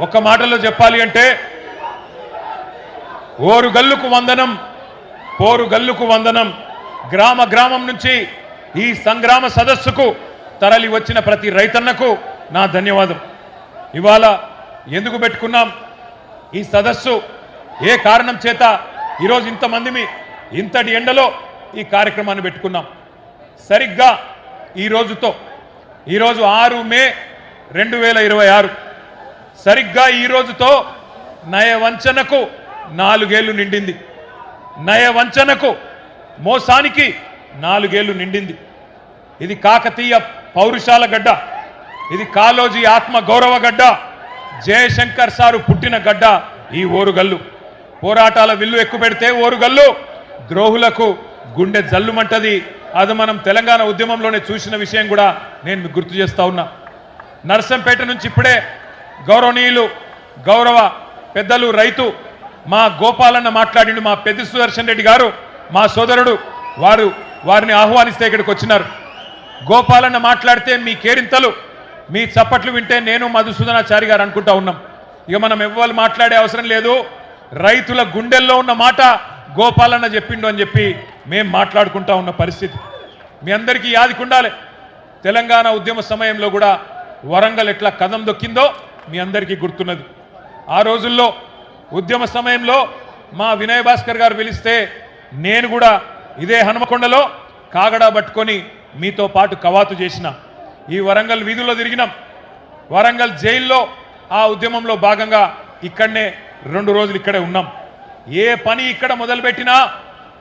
ఒక్క మాటలో చెప్పాలి అంటే ఓరు గల్లుకు వందనం, పోరు గల్లుకు వందనం. గ్రామ గ్రామం నుంచి ఈ సంగ్రామ సదస్సుకు తరలి వచ్చిన ప్రతి రైతన్నకు నా ధన్యవాదం. ఇవాళ ఎందుకు పెట్టుకున్నాం ఈ సదస్సు, ఏ కారణం చేత ఈరోజు ఇంతమంది ఇంతటి ఎండలో ఈ కార్యక్రమాన్ని పెట్టుకున్నాం? సరిగ్గా ఈరోజు 6 మే 2026, సరిగ్గా ఈ రోజుతో నయవంచనకు 4 ఏళ్లు నిండింది. నయవంచనకు, మోసానికి 4 ఏళ్లు నిండింది. ఇది కాకతీయ పౌరుషాల గడ్డ, ఇది కాళోజీ ఆత్మ గౌరవ గడ్డ, జయశంకర్ సారు పుట్టిన గడ్డ ఈ ఓరుగల్లు. పోరాటాల విల్లు ఎక్కుపెడితే ఓరుగల్లు ద్రోహులకు గుండె జల్లుమంటది. అది మనం తెలంగాణ ఉద్యమంలోనే చూసిన విషయం కూడా నేను మీకు గుర్తు చేస్తా ఉన్నా. నర్సంపేట నుంచి ఇప్పుడే గౌరవనీయులు గౌరవ పెద్దలు రైతు మా గోపాలన్న మాట్లాడిండు. మా పెద్ద సుదర్శన్ రెడ్డి గారు మా సోదరుడు, వారిని ఆహ్వానిస్తే ఇక్కడికి వచ్చినారు. గోపాలన్న మాట్లాడితే మీ కేరింతలు, మీ చప్పట్లు వింటే నేను మధుసూదనాచారి గారు అనుకుంటా ఉన్నాం. ఇక మనం ఎవ్వరు మాట్లాడే అవసరం లేదు. రైతుల గుండెల్లో ఉన్న మాట గోపాలన్న చెప్పిండు అని చెప్పి మేము మాట్లాడుకుంటా ఉన్న పరిస్థితి మీ అందరికీ యాదికుండాలి. తెలంగాణ ఉద్యమ సమయంలో కూడా వరంగల్ ఎట్లా కదం దొక్కిందో మీ అందరికీ గుర్తున్నది. ఆ రోజుల్లో ఉద్యమ సమయంలో మా వినయ్ భాస్కర్ గారు పిలిస్తే నేను కూడా ఇదే హనుమకొండలో కాగడా పట్టుకొని మీతో పాటు కవాతు చేసిన. ఈ వరంగల్ వీధుల్లో తిరిగినాం. వరంగల్ జైల్లో ఆ ఉద్యమంలో భాగంగా ఇక్కడనే 2 రోజులు ఇక్కడే ఉన్నాం. ఏ పని ఇక్కడ మొదలుపెట్టినా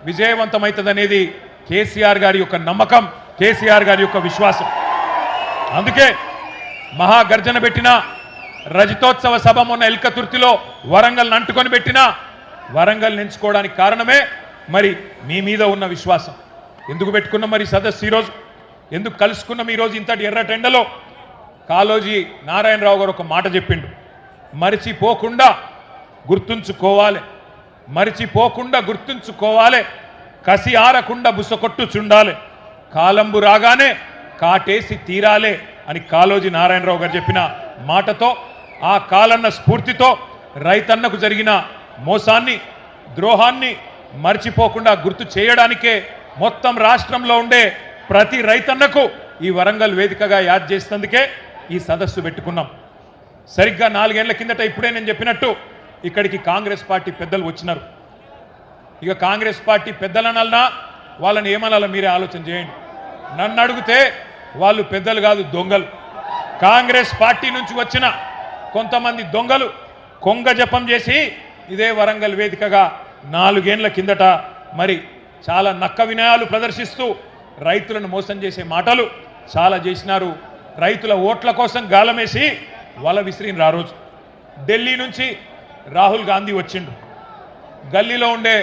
విజయవంతమవుతుందనేది కేసీఆర్ గారి యొక్క నమ్మకం, కేసీఆర్ గారి యొక్క విశ్వాసం. అందుకే మహాగర్జన పెట్టిన, రజతోత్సవ సభ మొన్న ఎల్కతుర్తిలో వరంగల్ అంటుకొని పెట్టినా వరంగల్ ఎంచుకోవడానికి కారణమే మరి మీ మీద ఉన్న విశ్వాసం. ఎందుకు పెట్టుకున్నాం మరి సదస్సు ఈరోజు, ఎందుకు కలుసుకున్నాం ఈరోజు ఇంతటి ఎర్రటెండలో? కాళోజీ నారాయణరావు గారు ఒక మాట చెప్పిండు, మరిచిపోకుండా గుర్తుంచుకోవాలి, మరిచిపోకుండా గుర్తుంచుకోవాలి, కసి ఆరకుండా బుసకొట్టు చుండాలి, కాలంబు రాగానే కాటేసి తీరాలే అని కాళోజీ నారాయణరావు గారు చెప్పిన మాటతో, ఆ కాలన్న స్ఫూర్తితో రైతన్నకు జరిగిన మోసాన్ని, ద్రోహాన్ని మర్చిపోకుండా గుర్తు చేయడానికే మొత్తం రాష్ట్రంలో ఉండే ప్రతి రైతన్నకు ఈ వరంగల్ వేదికగా యాద్ చేసేందుకే ఈ సదస్సు పెట్టుకున్నాం. సరిగ్గా 4 ఏళ్ల కిందట ఇప్పుడే నేను చెప్పినట్టు ఇక్కడికి కాంగ్రెస్ పార్టీ పెద్దలు వచ్చినారు. ఇక కాంగ్రెస్ పార్టీ పెద్దలనన్నా వాళ్ళని ఏమనాలో మీరే ఆలోచన చేయండి. నన్ను అడిగితే వాళ్ళు పెద్దలు కాదు, దొంగలు. కాంగ్రెస్ పార్టీ నుంచి వచ్చిన కొంతమంది దొంగలు కొంగ జపం చేసి ఇదే వరంగల్ వేదికగా 4 ఏళ్ల కిందట మరి చాలా నక్క వినయాలు ప్రదర్శిస్తూ రైతులను మోసం చేసే మాటలు చాలా చేసినారు. రైతుల ఓట్ల కోసం గాలమేసి వల విసిరిన ఆ రోజు ఢిల్లీ నుంచి రాహుల్ గాంధీ వచ్చిండు. గల్లీలో ఉండే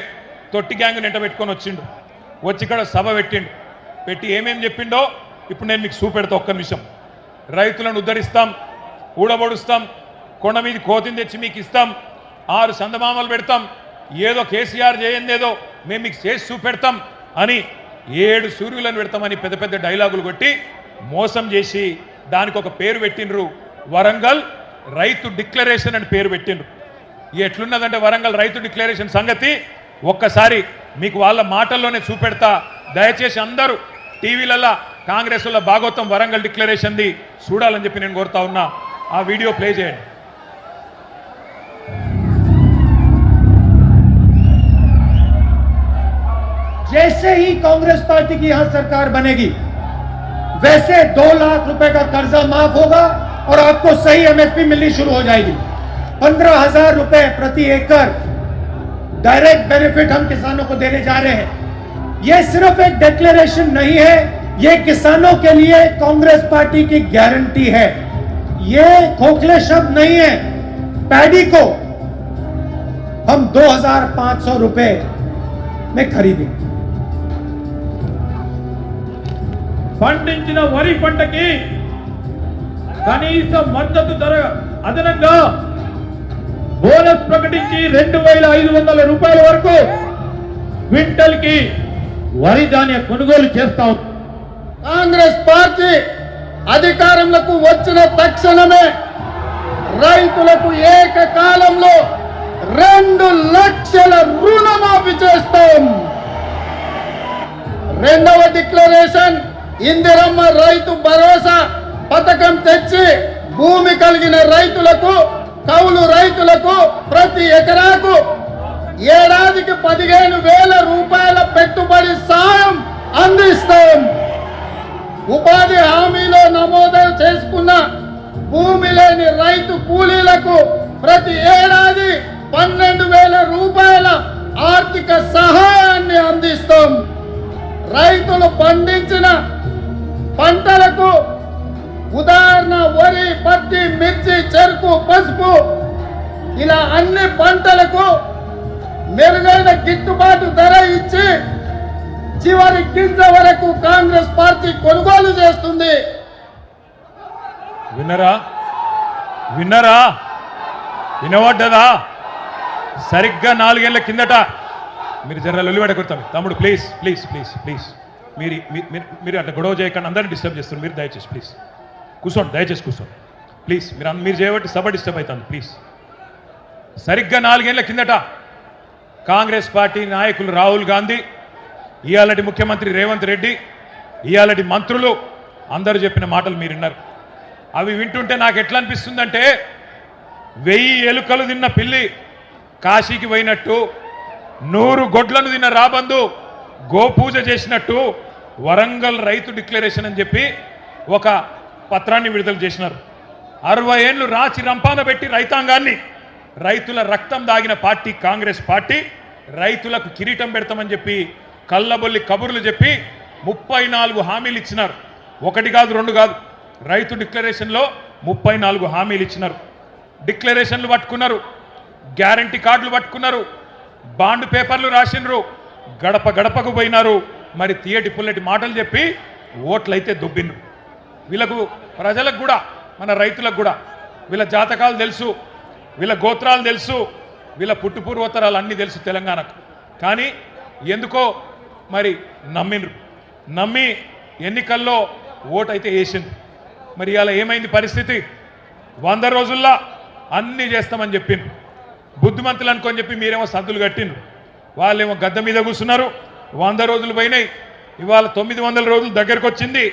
తొట్టి గ్యాంగ్ నెంట పెట్టుకొని వచ్చిండు. వచ్చి ఇక్కడ సభ పెట్టి ఏమేం చెప్పిండో ఇప్పుడు నేను మీకు చూపెడతా. ఒక్క నిమిషం. రైతులను ఉద్ధరిస్తాం, ఊడబొడుస్తాం, కొండ మీద కోతిని తెచ్చి మీకు ఇస్తాం, 6 సందమామలు పెడతాం, ఏదో కేసీఆర్ చేయందేదో మేము మీకు చేసి చూపెడతాం అని 7 సూర్యులను పెడతామని పెద్ద పెద్ద డైలాగులు కొట్టి మోసం చేసి దానికి ఒక పేరు పెట్టిండ్రు, వరంగల్ రైతు డిక్లరేషన్ అని పేరు పెట్టిండ్రు. ఎట్లున్నదంటే వరంగల్ రైతు డిక్లరేషన్ సంగతి ఒక్కసారి మీకు వాళ్ళ మాటల్లోనే చూపెడతా. దయచేసి అందరూ టీవీలలో కాంగ్రెస్ వల్ల భాగవతం వరంగల్ డిక్లరేషన్ది చూడాలని చెప్పి నేను కోరుతా ఉన్నా. ఆ వీడియో ప్లే చేయండి. जैसे ही कांग्रेस पार्टी की यहां सरकार बनेगी वैसे 2 लाख रुपए का कर्जा माफ होगा और आपको सही एमएसपी मिलनी शुरू हो जाएगी। 15,000 रुपए प्रति एकड़ डायरेक्ट बेनिफिट हम किसानों को देने जा रहे हैं। यह सिर्फ एक डिक्लेरेशन नहीं है, ये किसानों के लिए कांग्रेस पार्टी की गारंटी है। ये खोखले शब्द नहीं है। पैडी को हम 2,500 रुपए में खरीदेंगे। పండించిన వరి పంటకి కనీస మద్దతు ధర అదనంగా బోనస్ ప్రకటించి 2,500 రూపాయల వరకు క్వింటల్ కి వరి ధాన్య కొనుగోలు చేస్తా ఉంది. కాంగ్రెస్ పార్టీ అధికారంలోకి వచ్చిన తక్షణమే రైతులకు ఏకకాలంలో 2 లక్షల రుణమాఫీ చేస్తాం. రెండవ డిక్లరేషన్ ఇందిరమ్మ రైతు భరోసా పథకం తెచ్చి భూమి కలిగిన రైతులకు, కౌలు రైతులకు ప్రతి ఎకరాకు ఏడాదికి 15,000 రూపాయల పెట్టుబడి సాయం అందిస్తాం. ఉపాధి హామీలో నమోదు చేసుకున్న భూమి లేని రైతు కూలీలకు ప్రతి ఏడాది 12,000 రూపాయల ఆర్థిక సహాయాన్ని అందిస్తాం. రైతులు పండించిన పంటలకు ఉదాహరణ వరి, పత్తి, మిర్చి, చెరుకు, పసుపు ఇలా అన్ని పంటలకు మెరుగైన గిట్టుబాటు ధర ఇచ్చి చివరి గింజ వరకు కాంగ్రెస్ పార్టీ కొనుగోలు చేస్తుంది. విన్నరా? విన్నరా? వినవడ్డదా? సరిగ్గా 4 ఏళ్ల కిందట మీరు జర్నల్ ఒలివెడకొడతాం. తమ్ముడు ప్లీజ్ ప్లీజ్ ప్లీజ్ ప్లీజ్ మీరు అట్లా గొడవ చేయకుండా అందరినీ డిస్టర్బ్ చేస్తున్నారు. మీరు దయచేసి ప్లీజ్ కూర్చోండి, దయచేసి కూర్చోండి ప్లీజ్. మీరు చేయబట్టి సభ డిస్టర్బ్ అవుతుంది ప్లీజ్. సరిగ్గా 4 ఏళ్ల కిందట కాంగ్రెస్ పార్టీ నాయకులు రాహుల్ గాంధీ, ఇయాలటి ముఖ్యమంత్రి రేవంత్ రెడ్డి, ఇయాలటి మంత్రులు అందరూ చెప్పిన మాటలు మీరు విన్నారు. అవి వింటుంటే నాకు ఎట్లా అనిపిస్తుందంటే 1000 ఎలుకలు తిన్న పిల్లి కాశీకి పోయినట్టు, 100 గొడ్లను తిన్న రాబందు గోపూజ చేసినట్టు వరంగల్ రైతు డిక్లరేషన్ అని చెప్పి ఒక పత్రాన్ని విడుదల చేసినారు. 60 ఏళ్ళు రాచి రంపాన పెట్టి రైతాంగాన్ని, రైతుల రక్తం దాగిన పార్టీ కాంగ్రెస్ పార్టీ రైతులకు కిరీటం పెడతామని చెప్పి కళ్ళబొల్లి కబుర్లు చెప్పి 34 హామీలు ఇచ్చినారు. 1 కాదు 2 కాదు, రైతు డిక్లరేషన్లో 34 హామీలు ఇచ్చినారు. డిక్లరేషన్లు పట్టుకున్నారు, గ్యారంటీ కార్డులు పట్టుకున్నారు, బాండ్ పేపర్లు రాసినారు, గడప గడపకు పోయినారు. మరి తీయటి పుల్లటి మాటలు చెప్పి ఓట్లయితే దుబ్బిండ్రు. వీళ్ళకు ప్రజలకు కూడా, మన రైతులకు కూడా వీళ్ళ జాతకాలు తెలుసు, వీళ్ళ గోత్రాలు తెలుసు, వీళ్ళ పుట్టుపూర్వోత్తరాలు అన్నీ తెలుసు తెలంగాణకు. కానీ ఎందుకో మరి నమ్మిండ్రు. నమ్మి ఎన్నికల్లో ఓటైతే వేసిండ్రు. మరి ఇలా ఏమైంది పరిస్థితి? 100 రోజుల్లో అన్నీ చేస్తామని చెప్పిండ్రు. బుద్ధిమంతులు అనుకొని చెప్పి మీరేమో సద్దులు కట్టిండ్రు. వాళ్ళేమో గద్ద మీద కూర్చున్నారు. 100 రోజులు పోయినాయి, ఇవాళ 900 రోజులు దగ్గరకు వచ్చింది,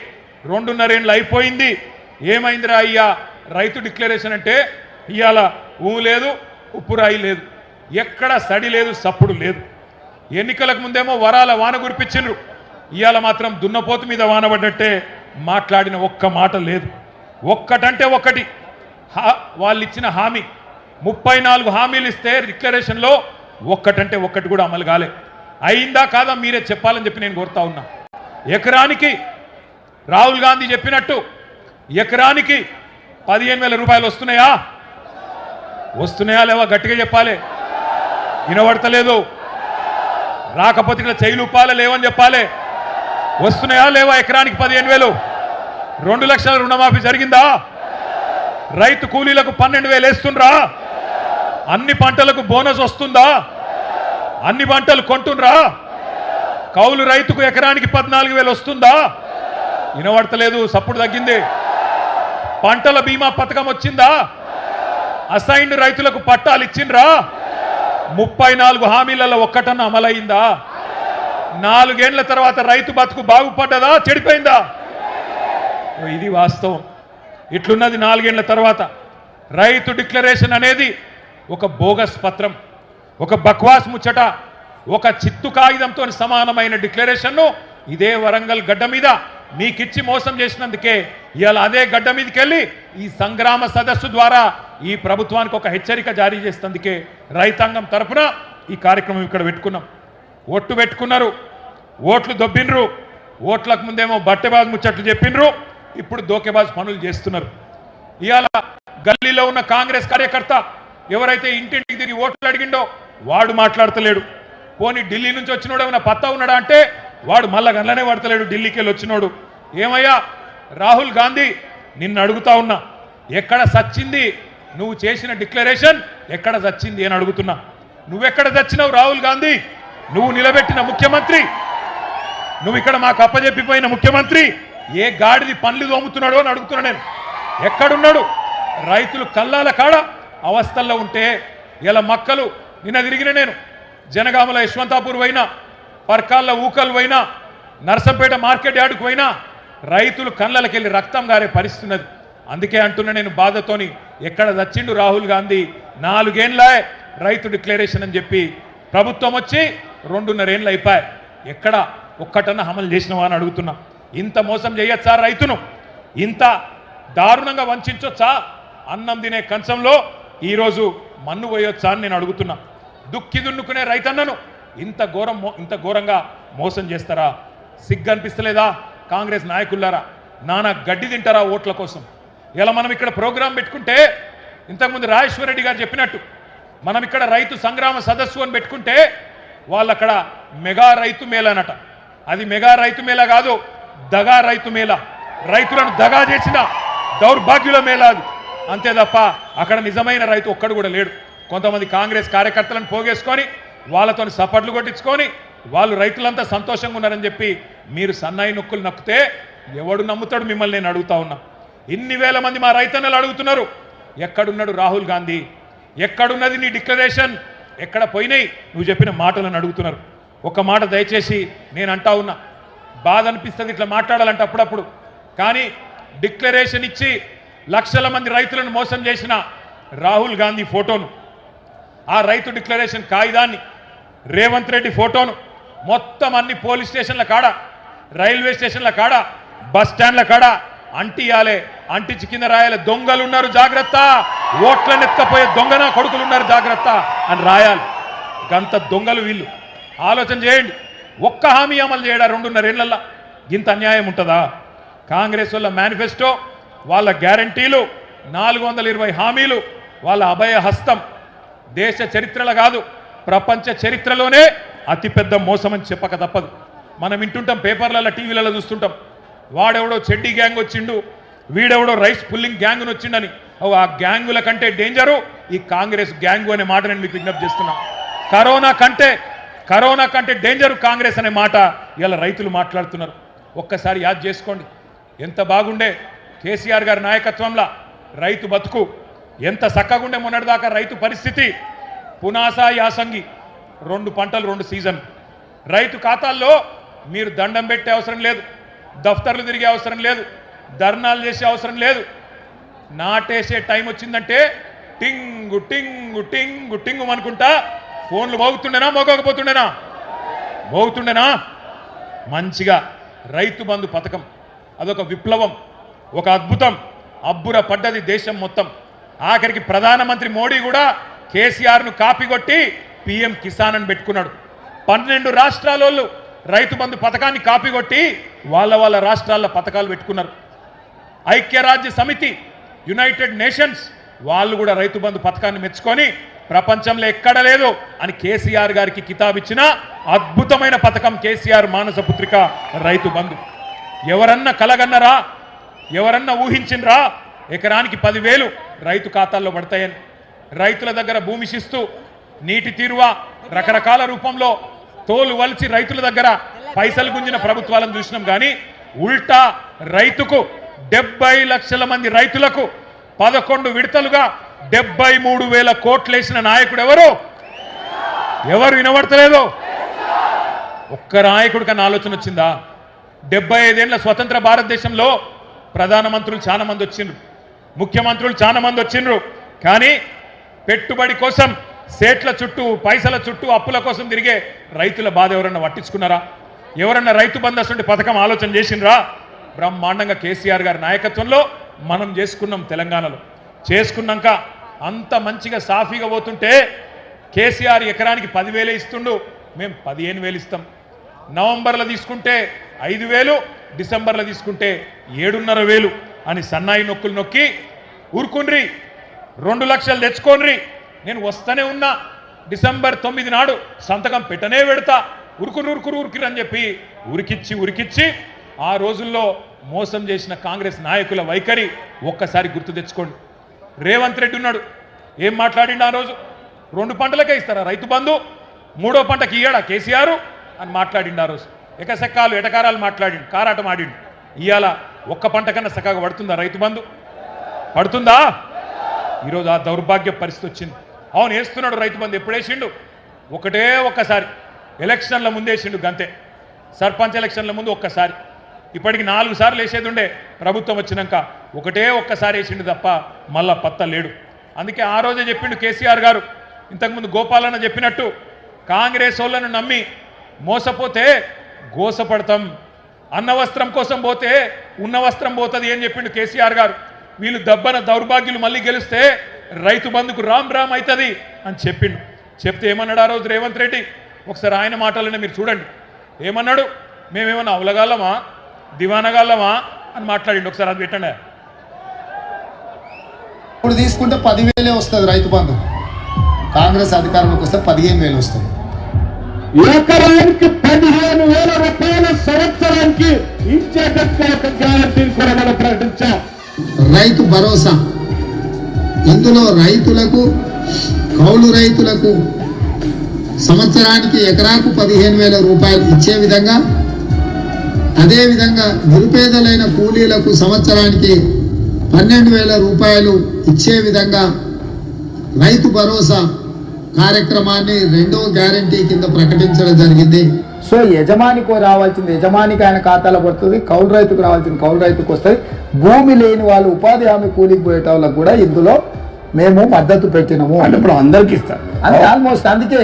2.5 ఏళ్ళు అయిపోయింది. ఏమైందిరా అయ్యా రైతు డిక్లరేషన్ అంటే? ఇవాళ ఊ లేదు, ఉప్పు రాయి లేదు, ఎక్కడ సడి లేదు, సప్పుడు లేదు. ఎన్నికలకు ముందేమో వరాల వాన కురిపించిండ్రు, ఇవాళ మాత్రం దున్నపోతు మీద వాన పడ్డట్టే మాట్లాడిన ఒక్క మాట లేదు. ఒక్కటంటే ఒక్కటి వాళ్ళు ఇచ్చిన హామీ 34 హామీలు ఇస్తే డిక్లరేషన్లో ఒక్కటంటే ఒక్కటి కూడా అమలు కాలే. అయిందా కాదా మీరే చెప్పాలని చెప్పి నేను కోరుతా ఉన్నా. ఎకరానికి రాహుల్ గాంధీ చెప్పినట్టు ఎకరానికి 15,000 రూపాయలు వస్తున్నాయా? వస్తున్నాయా లేవా? గట్టిగా చెప్పాలి. వినబడతలేదు. రాకపోతే ఇక్కడ చెయ్యిలు ఉప్పాలే లేవని చెప్పాలి. వస్తున్నాయా లేవా? ఎకరానికి 15,000. 2 లక్షల రుణమాఫీ జరిగిందా? రైతు కూలీలకు 12,000 వేస్తుండ్రా? అన్ని పంటలకు బోనస్ వస్తుందా? అన్ని పంటలు కొంటుండ్రా? కౌలు రైతుకు ఎకరానికి 14,000 వస్తుందా? వినబడతలేదు, సప్పుడు తగ్గింది. పంటల బీమా పథకం వచ్చిందా? అసైన్డ్ రైతులకు పట్టాలు ఇచ్చిండ్రా? 34 హామీలలో ఒక్కటన్నా అమలైందా? 4 ఏళ్ల తర్వాత రైతు బతుకు బాగుపడ్డదా చెడిపోయిందా? ఇది వాస్తవం. ఇట్లున్నది 4 ఏళ్ల తర్వాత. రైతు డిక్లరేషన్ అనేది ఒక బోగస్ పత్రం, ఒక బక్వాస్ ముచ్చట, ఒక చిత్తు కాగితంతో సమానమైన డిక్లరేషన్ను ఇదే వరంగల్ గడ్డ మీద మీకిచ్చి మోసం చేసినందుకే ఇవాళ అదే గడ్డ మీదకి వెళ్ళి ఈ సంగ్రామ సదస్సు ద్వారా ఈ ప్రభుత్వానికి ఒక హెచ్చరిక జారీ చేసేందుకే రైతాంగం తరఫున ఈ కార్యక్రమం ఇక్కడ పెట్టుకున్నాం. ఓట్లు పెట్టుకున్నారు, ఓట్లు దొబ్బిండ్రు. ఓట్లకు ముందేమో బట్టెబాజు ముచ్చట్లు చెప్పిండ్రు, ఇప్పుడు దోకెబాజు పనులు చేస్తున్నారు. ఇవాళ గల్లీలో ఉన్న కాంగ్రెస్ కార్యకర్త ఎవరైతే ఇంటింటికి తిరిగి ఓట్లు అడిగిండో వాడు మాట్లాడతలేడు. పోనీ ఢిల్లీ నుంచి వచ్చినోడు ఏమైనా పత్తా ఉన్నాడా అంటే వాడు మళ్ళా గంటలనే పడతలేడు. ఢిల్లీకి వెళ్ళి వచ్చినోడు ఏమయ్యా రాహుల్ గాంధీ, నిన్ను అడుగుతా ఉన్నా, ఎక్కడ సచ్చింది నువ్వు చేసిన డిక్లరేషన్? ఎక్కడ సచ్చింది అని అడుగుతున్నా. నువ్వెక్కడ చచ్చినావు రాహుల్ గాంధీ? నువ్వు నిలబెట్టిన ముఖ్యమంత్రి, నువ్వు ఇక్కడ మాకు అప్పజెప్పిపోయిన ముఖ్యమంత్రి ఏ గాడిది పండ్లు దోముతున్నాడో అని అడుగుతున్నా నేను. ఎక్కడున్నాడు? రైతులు కల్లాల కాడ అవస్థల్లో ఉంటే ఇలా మక్కలు నిన్న తిరిగిన నేను జనగామల యశ్వంతాపూర్ పోయినా, పర్కాళ్ళ ఊకలు పోయినా, నర్సంపేట మార్కెట్ యార్డుకు పోయినా రైతులు కళ్ళకెళ్ళి రక్తం గారే పరిస్థితి ఉన్నది. అందుకే అంటున్నా నేను బాధతోని, ఎక్కడ దచ్చిండు రాహుల్ గాంధీ 4 ఏళ్ళే రైతు డిక్లరేషన్ అని చెప్పి ప్రభుత్వం వచ్చి 2.5 ఏళ్ళు అయిపోయాయి. ఎక్కడ ఒక్కటన్నా అమలు చేసినవా అని అడుగుతున్నా. ఇంత మోసం చేయొచ్చా రైతును? ఇంత దారుణంగా వంచొచ్చా? అన్నం తినే కంచంలో ఈరోజు మన్ను పోయొచ్చా అని నేను అడుగుతున్నా. దుక్కి దున్నుకునే రైతన్నను ఇంత ఘోరంగా మోసం చేస్తారా? సిగ్గు అనిపిస్తలేదా కాంగ్రెస్ నాయకులారా? నానా గడ్డి తింటారా ఓట్ల కోసం? ఇలా మనం ఇక్కడ ప్రోగ్రాం పెట్టుకుంటే, ఇంతకుముందు రాజేశ్వర రెడ్డి గారు చెప్పినట్టు మనం ఇక్కడ రైతు సంగ్రామ సదస్సు అని పెట్టుకుంటే వాళ్ళు అక్కడ మెగా రైతు మేళనట. అది మెగా రైతు మేళ కాదు, దగా రైతు మేళ. రైతులను దగా చేసిన దౌర్భాగ్యుల మేళ అది. అంతే తప్ప అక్కడ నిజమైన రైతు ఒక్కడు కూడా లేడు. కొంతమంది కాంగ్రెస్ కార్యకర్తలను పోగేసుకొని వాళ్ళతో సపట్లు కొట్టించుకొని వాళ్ళు రైతులంతా సంతోషంగా ఉన్నారని చెప్పి మీరు సన్నాయి నొక్కులు నొక్కితే ఎవడు నమ్ముతాడు మిమ్మల్ని? నేను అడుగుతా ఉన్నా. ఇన్ని వేల మంది మా రైతన్నలు అడుగుతున్నారు, ఎక్కడున్నాడు రాహుల్ గాంధీ? ఎక్కడున్నది నీ డిక్లరేషన్? ఎక్కడ పోయినాయి నువ్వు చెప్పిన మాటలను అడుగుతున్నారు. ఒక మాట దయచేసి నేను అంటా ఉన్నా, బాధ అనిపిస్తుంది ఇట్లా మాట్లాడాలంటే అప్పుడప్పుడు. కానీ డిక్లరేషన్ ఇచ్చి లక్షల మంది రైతులను మోసం చేసిన రాహుల్ గాంధీ ఫోటోను, ఆ రైతు డిక్లరేషన్ కాగితాన్ని, రేవంత్ రెడ్డి ఫోటోను మొత్తం అన్ని పోలీస్ స్టేషన్ల కాడ, రైల్వే స్టేషన్ల కాడ, బస్ స్టాండ్ల కాడ అంటియాలే. అంటించి కింద రాయాలి, దొంగలు ఉన్నారు జాగ్రత్త, ఓట్లను ఎత్తుకపోయే దొంగన కొడుకులు ఉన్నారు జాగ్రత్త అని రాయాలి. గంత దొంగలు వీళ్ళు. ఆలోచన చేయండి. ఒక్క హామీ అమలు చేయడా 2.5 ఏళ్లలో? ఇంత అన్యాయం ఉంటుందా? కాంగ్రెస్ వాళ్ళ మేనిఫెస్టో, వాళ్ళ గ్యారంటీలు, 420 హామీలు, వాళ్ళ అభయ హస్తం దేశ చరిత్రలో కాదు ప్రపంచ చరిత్రలోనే అతిపెద్ద మోసం అని చెప్పక తప్పదు. మనం వింటుంటాం, పేపర్లలో, టీవీలలో చూస్తుంటాం, వాడెవడో చెడ్డీ గ్యాంగ్ వచ్చిండు, వీడెవడో రైస్ పుల్లింగ్ గ్యాంగ్ను వచ్చిండని. ఆ గ్యాంగుల కంటే డేంజరు ఈ కాంగ్రెస్ గ్యాంగు అనే మాట నేను మీకు విజ్ఞప్తి చేస్తున్నా. కరోనా కంటే డేంజరు కాంగ్రెస్ అనే మాట ఇలా రైతులు మాట్లాడుతున్నారు. ఒక్కసారి యాద్ చేసుకోండి, ఎంత బాగుండే కేసీఆర్ గారి నాయకత్వంలో రైతు బతుకు, ఎంత చక్కగుండే మొన్నటిదాకా రైతు పరిస్థితి. పునాస, యాసంగి 2 పంటలు 2 సీజన్. రైతు ఖాతాల్లో మీరు దండం పెట్టే అవసరం లేదు, దఫ్తర్లు తిరిగే అవసరం లేదు, ధర్నాలు చేసే అవసరం లేదు. నాటేసే టైం వచ్చిందంటే టింగు టింగు టింగు టింగు అనుకుంటా ఫోన్లు మోగుతుండేనా? మోగుతుండేనా? మంచిగా రైతు బంధు పథకం అదొక విప్లవం, ఒక అద్భుతం. అబ్బుర పడ్డది దేశం మొత్తం. ఆఖరికి ప్రధానమంత్రి మోడీ కూడా కేసీఆర్ను కాపీ కొట్టి పిఎం కిసాన్ అని పెట్టుకున్నాడు. 12 రాష్ట్రాల రైతు బంధు పథకాన్ని కాపీ కొట్టి వాళ్ళ రాష్ట్రాల్లో పథకాలు పెట్టుకున్నారు. ఐక్యరాజ్య సమితి, యునైటెడ్ నేషన్స్ వాళ్ళు కూడా రైతు బంధు పథకాన్ని మెచ్చుకొని ప్రపంచంలో ఎక్కడ లేదు అని కేసీఆర్ గారికి కితాబిచ్చిన అద్భుతమైన పథకం కేసీఆర్ మానసపుత్రిక రైతు బంధు. ఎవరన్నా కలగన్నరా? ఎవరన్నా ఊహించినరా ఎకరానికి 10,000 రైతు ఖాతాల్లో పడతాయని? రైతుల దగ్గర భూమి శిస్తు, నీటి తీరువ రకరకాల రూపంలో తోలు వలిచి రైతుల దగ్గర పైసలు గుంజిన ప్రభుత్వాలను చూసినాం. కానీ ఉల్టా రైతుకు 70 లక్షల మంది రైతులకు 11 విడతలుగా 73,000 కోట్లు వేసిన నాయకుడు ఎవరు వినబడతలేదు? ఒక్క నాయకుడి కన్నా ఆలోచన వచ్చిందా? 75 ఏళ్ల స్వతంత్ర భారతదేశంలో ప్రధానమంత్రులు చాలా మంది వచ్చిండ్రు, ముఖ్యమంత్రులు చాలా మంది వచ్చిండ్రు. కానీ పెట్టుబడి కోసం సేట్ల చుట్టూ, పైసల చుట్టూ, అప్పుల కోసం తిరిగే రైతుల బాధ ఎవరన్నా పట్టించుకున్నారా? ఎవరన్నా రైతు బంధు అసలు పథకం ఆలోచన చేసిండ్రా? బ్రహ్మాండంగా కేసీఆర్ గారి నాయకత్వంలో మనం చేసుకున్నాం. తెలంగాణలో చేసుకున్నాక అంత మంచిగా సాఫీగా పోతుంటే కేసీఆర్ ఎకరానికి 10,000 ఇస్తుండు, మేము 15,000 ఇస్తాం. నవంబర్లో తీసుకుంటే 5,000, డిసెంబర్లో తీసుకుంటే 7,500 అని సన్నాయి నొక్కులు నొక్కి ఊరుకుండ్రి, 2 లక్షలు తెచ్చుకోండ్రి, నేను వస్తూనే ఉన్నా, డిసెంబర్ 9 నాడు సంతకం పెట్టనే పెడతా, ఉరుకురు అని చెప్పి ఉరికిచ్చి ఆ రోజుల్లో మోసం చేసిన కాంగ్రెస్ నాయకుల వైఖరి ఒక్కసారి గుర్తు తెచ్చుకోండి. రేవంత్ రెడ్డి ఉన్నాడు, ఏం మాట్లాడిండు ఆ రోజు? 2 పంటలకే ఇస్తారా రైతు బంధు? మూడో పంటకి ఇయ్యాడా కేసీఆర్ అని మాట్లాడిండు. ఆ రోజు ఎకసెక్కాలు ఎటకారాలు మాట్లాడిండు, కారాటం ఆడిండు. ఇవాళ ఒక్క పంట కన్నా చక్కగా పడుతుందా రైతు బంధు? పడుతుందా? ఈరోజు ఆ దౌర్భాగ్య పరిస్థితి వచ్చింది. అవును వేస్తున్నాడు రైతు బంధు. ఎప్పుడు వేసిండు? ఒకటే ఒక్కసారి ఎలక్షన్ల ముందు వేసిండు గంతే. సర్పంచ్ ఎలక్షన్ల ముందు ఒక్కసారి. ఇప్పటికి 4 సార్లు వేసేది ఉండే ప్రభుత్వం వచ్చినాక. ఒకటే ఒక్కసారి వేసిండు తప్ప మళ్ళా పత్త లేడు. అందుకే ఆ రోజే చెప్పిండు కేసీఆర్ గారు, ఇంతకుముందు గోపాలన్న చెప్పినట్టు, కాంగ్రెస్ వాళ్ళను నమ్మి మోసపోతే గోసపడతాం, అన్న వస్త్రం కోసం పోతే ఉన్న వస్త్రం పోతుంది అని చెప్పిండు కేసీఆర్ గారు. వీళ్ళు దబ్బన దౌర్భాగ్యులు మళ్ళీ గెలిస్తే రైతు బంధుకు రామ్ రామ్ అవుతుంది అని చెప్పిండు. చెప్తే ఏమన్నాడు ఆ రోజు రేవంత్ రెడ్డి? ఒకసారి ఆయన మాటలనే మీరు చూడండి. ఏమన్నాడు? మేమేమన్నా అవలగాలమా దివానగాళ్ళమా అని మాట్లాడిండు. ఒకసారి అది పెట్టండి. ఇప్పుడు తీసుకుంటే 10,000 వస్తుంది రైతు బంధు. కాంగ్రెస్ అధికారంలోకి వస్తే 15,000 వస్తుంది. ఎకరానికి 15,000 రూపాయల సంవత్సరానికి ఇచ్చేటట్టు ఒక గ్యారంటీని కూడా మనం ప్రకటించాం. రైతు భరోసా, ఇందులో రైతులకు, కౌలు రైతులకు సంవత్సరానికి ఎకరాకు 15,000 రూపాయలు ఇచ్చే విధంగా, అదేవిధంగా నిరుపేదలైన కూలీలకు సంవత్సరానికి 12,000 రూపాయలు ఇచ్చే విధంగా రైతు భరోసా కార్యక్రమాన్ని 2వ గ్యారంటీ కింద ప్రకటించడం జరిగింది. సో యజమానికి రావాల్సింది యజమానికి ఆయన ఖాతాలో పడుతుంది, కౌలు రైతుకు రావాల్సింది కౌలు రైతుకు వస్తుంది. భూమి లేని వాళ్ళు ఉపాధి హామీ కూలికి పోయేట వాళ్ళకు కూడా ఇందులో మేము మద్దతు పెట్టినాము. అంటే ఇప్పుడు అందరికి ఇస్తారు అంటే ఆల్మోస్ట్. అందుకే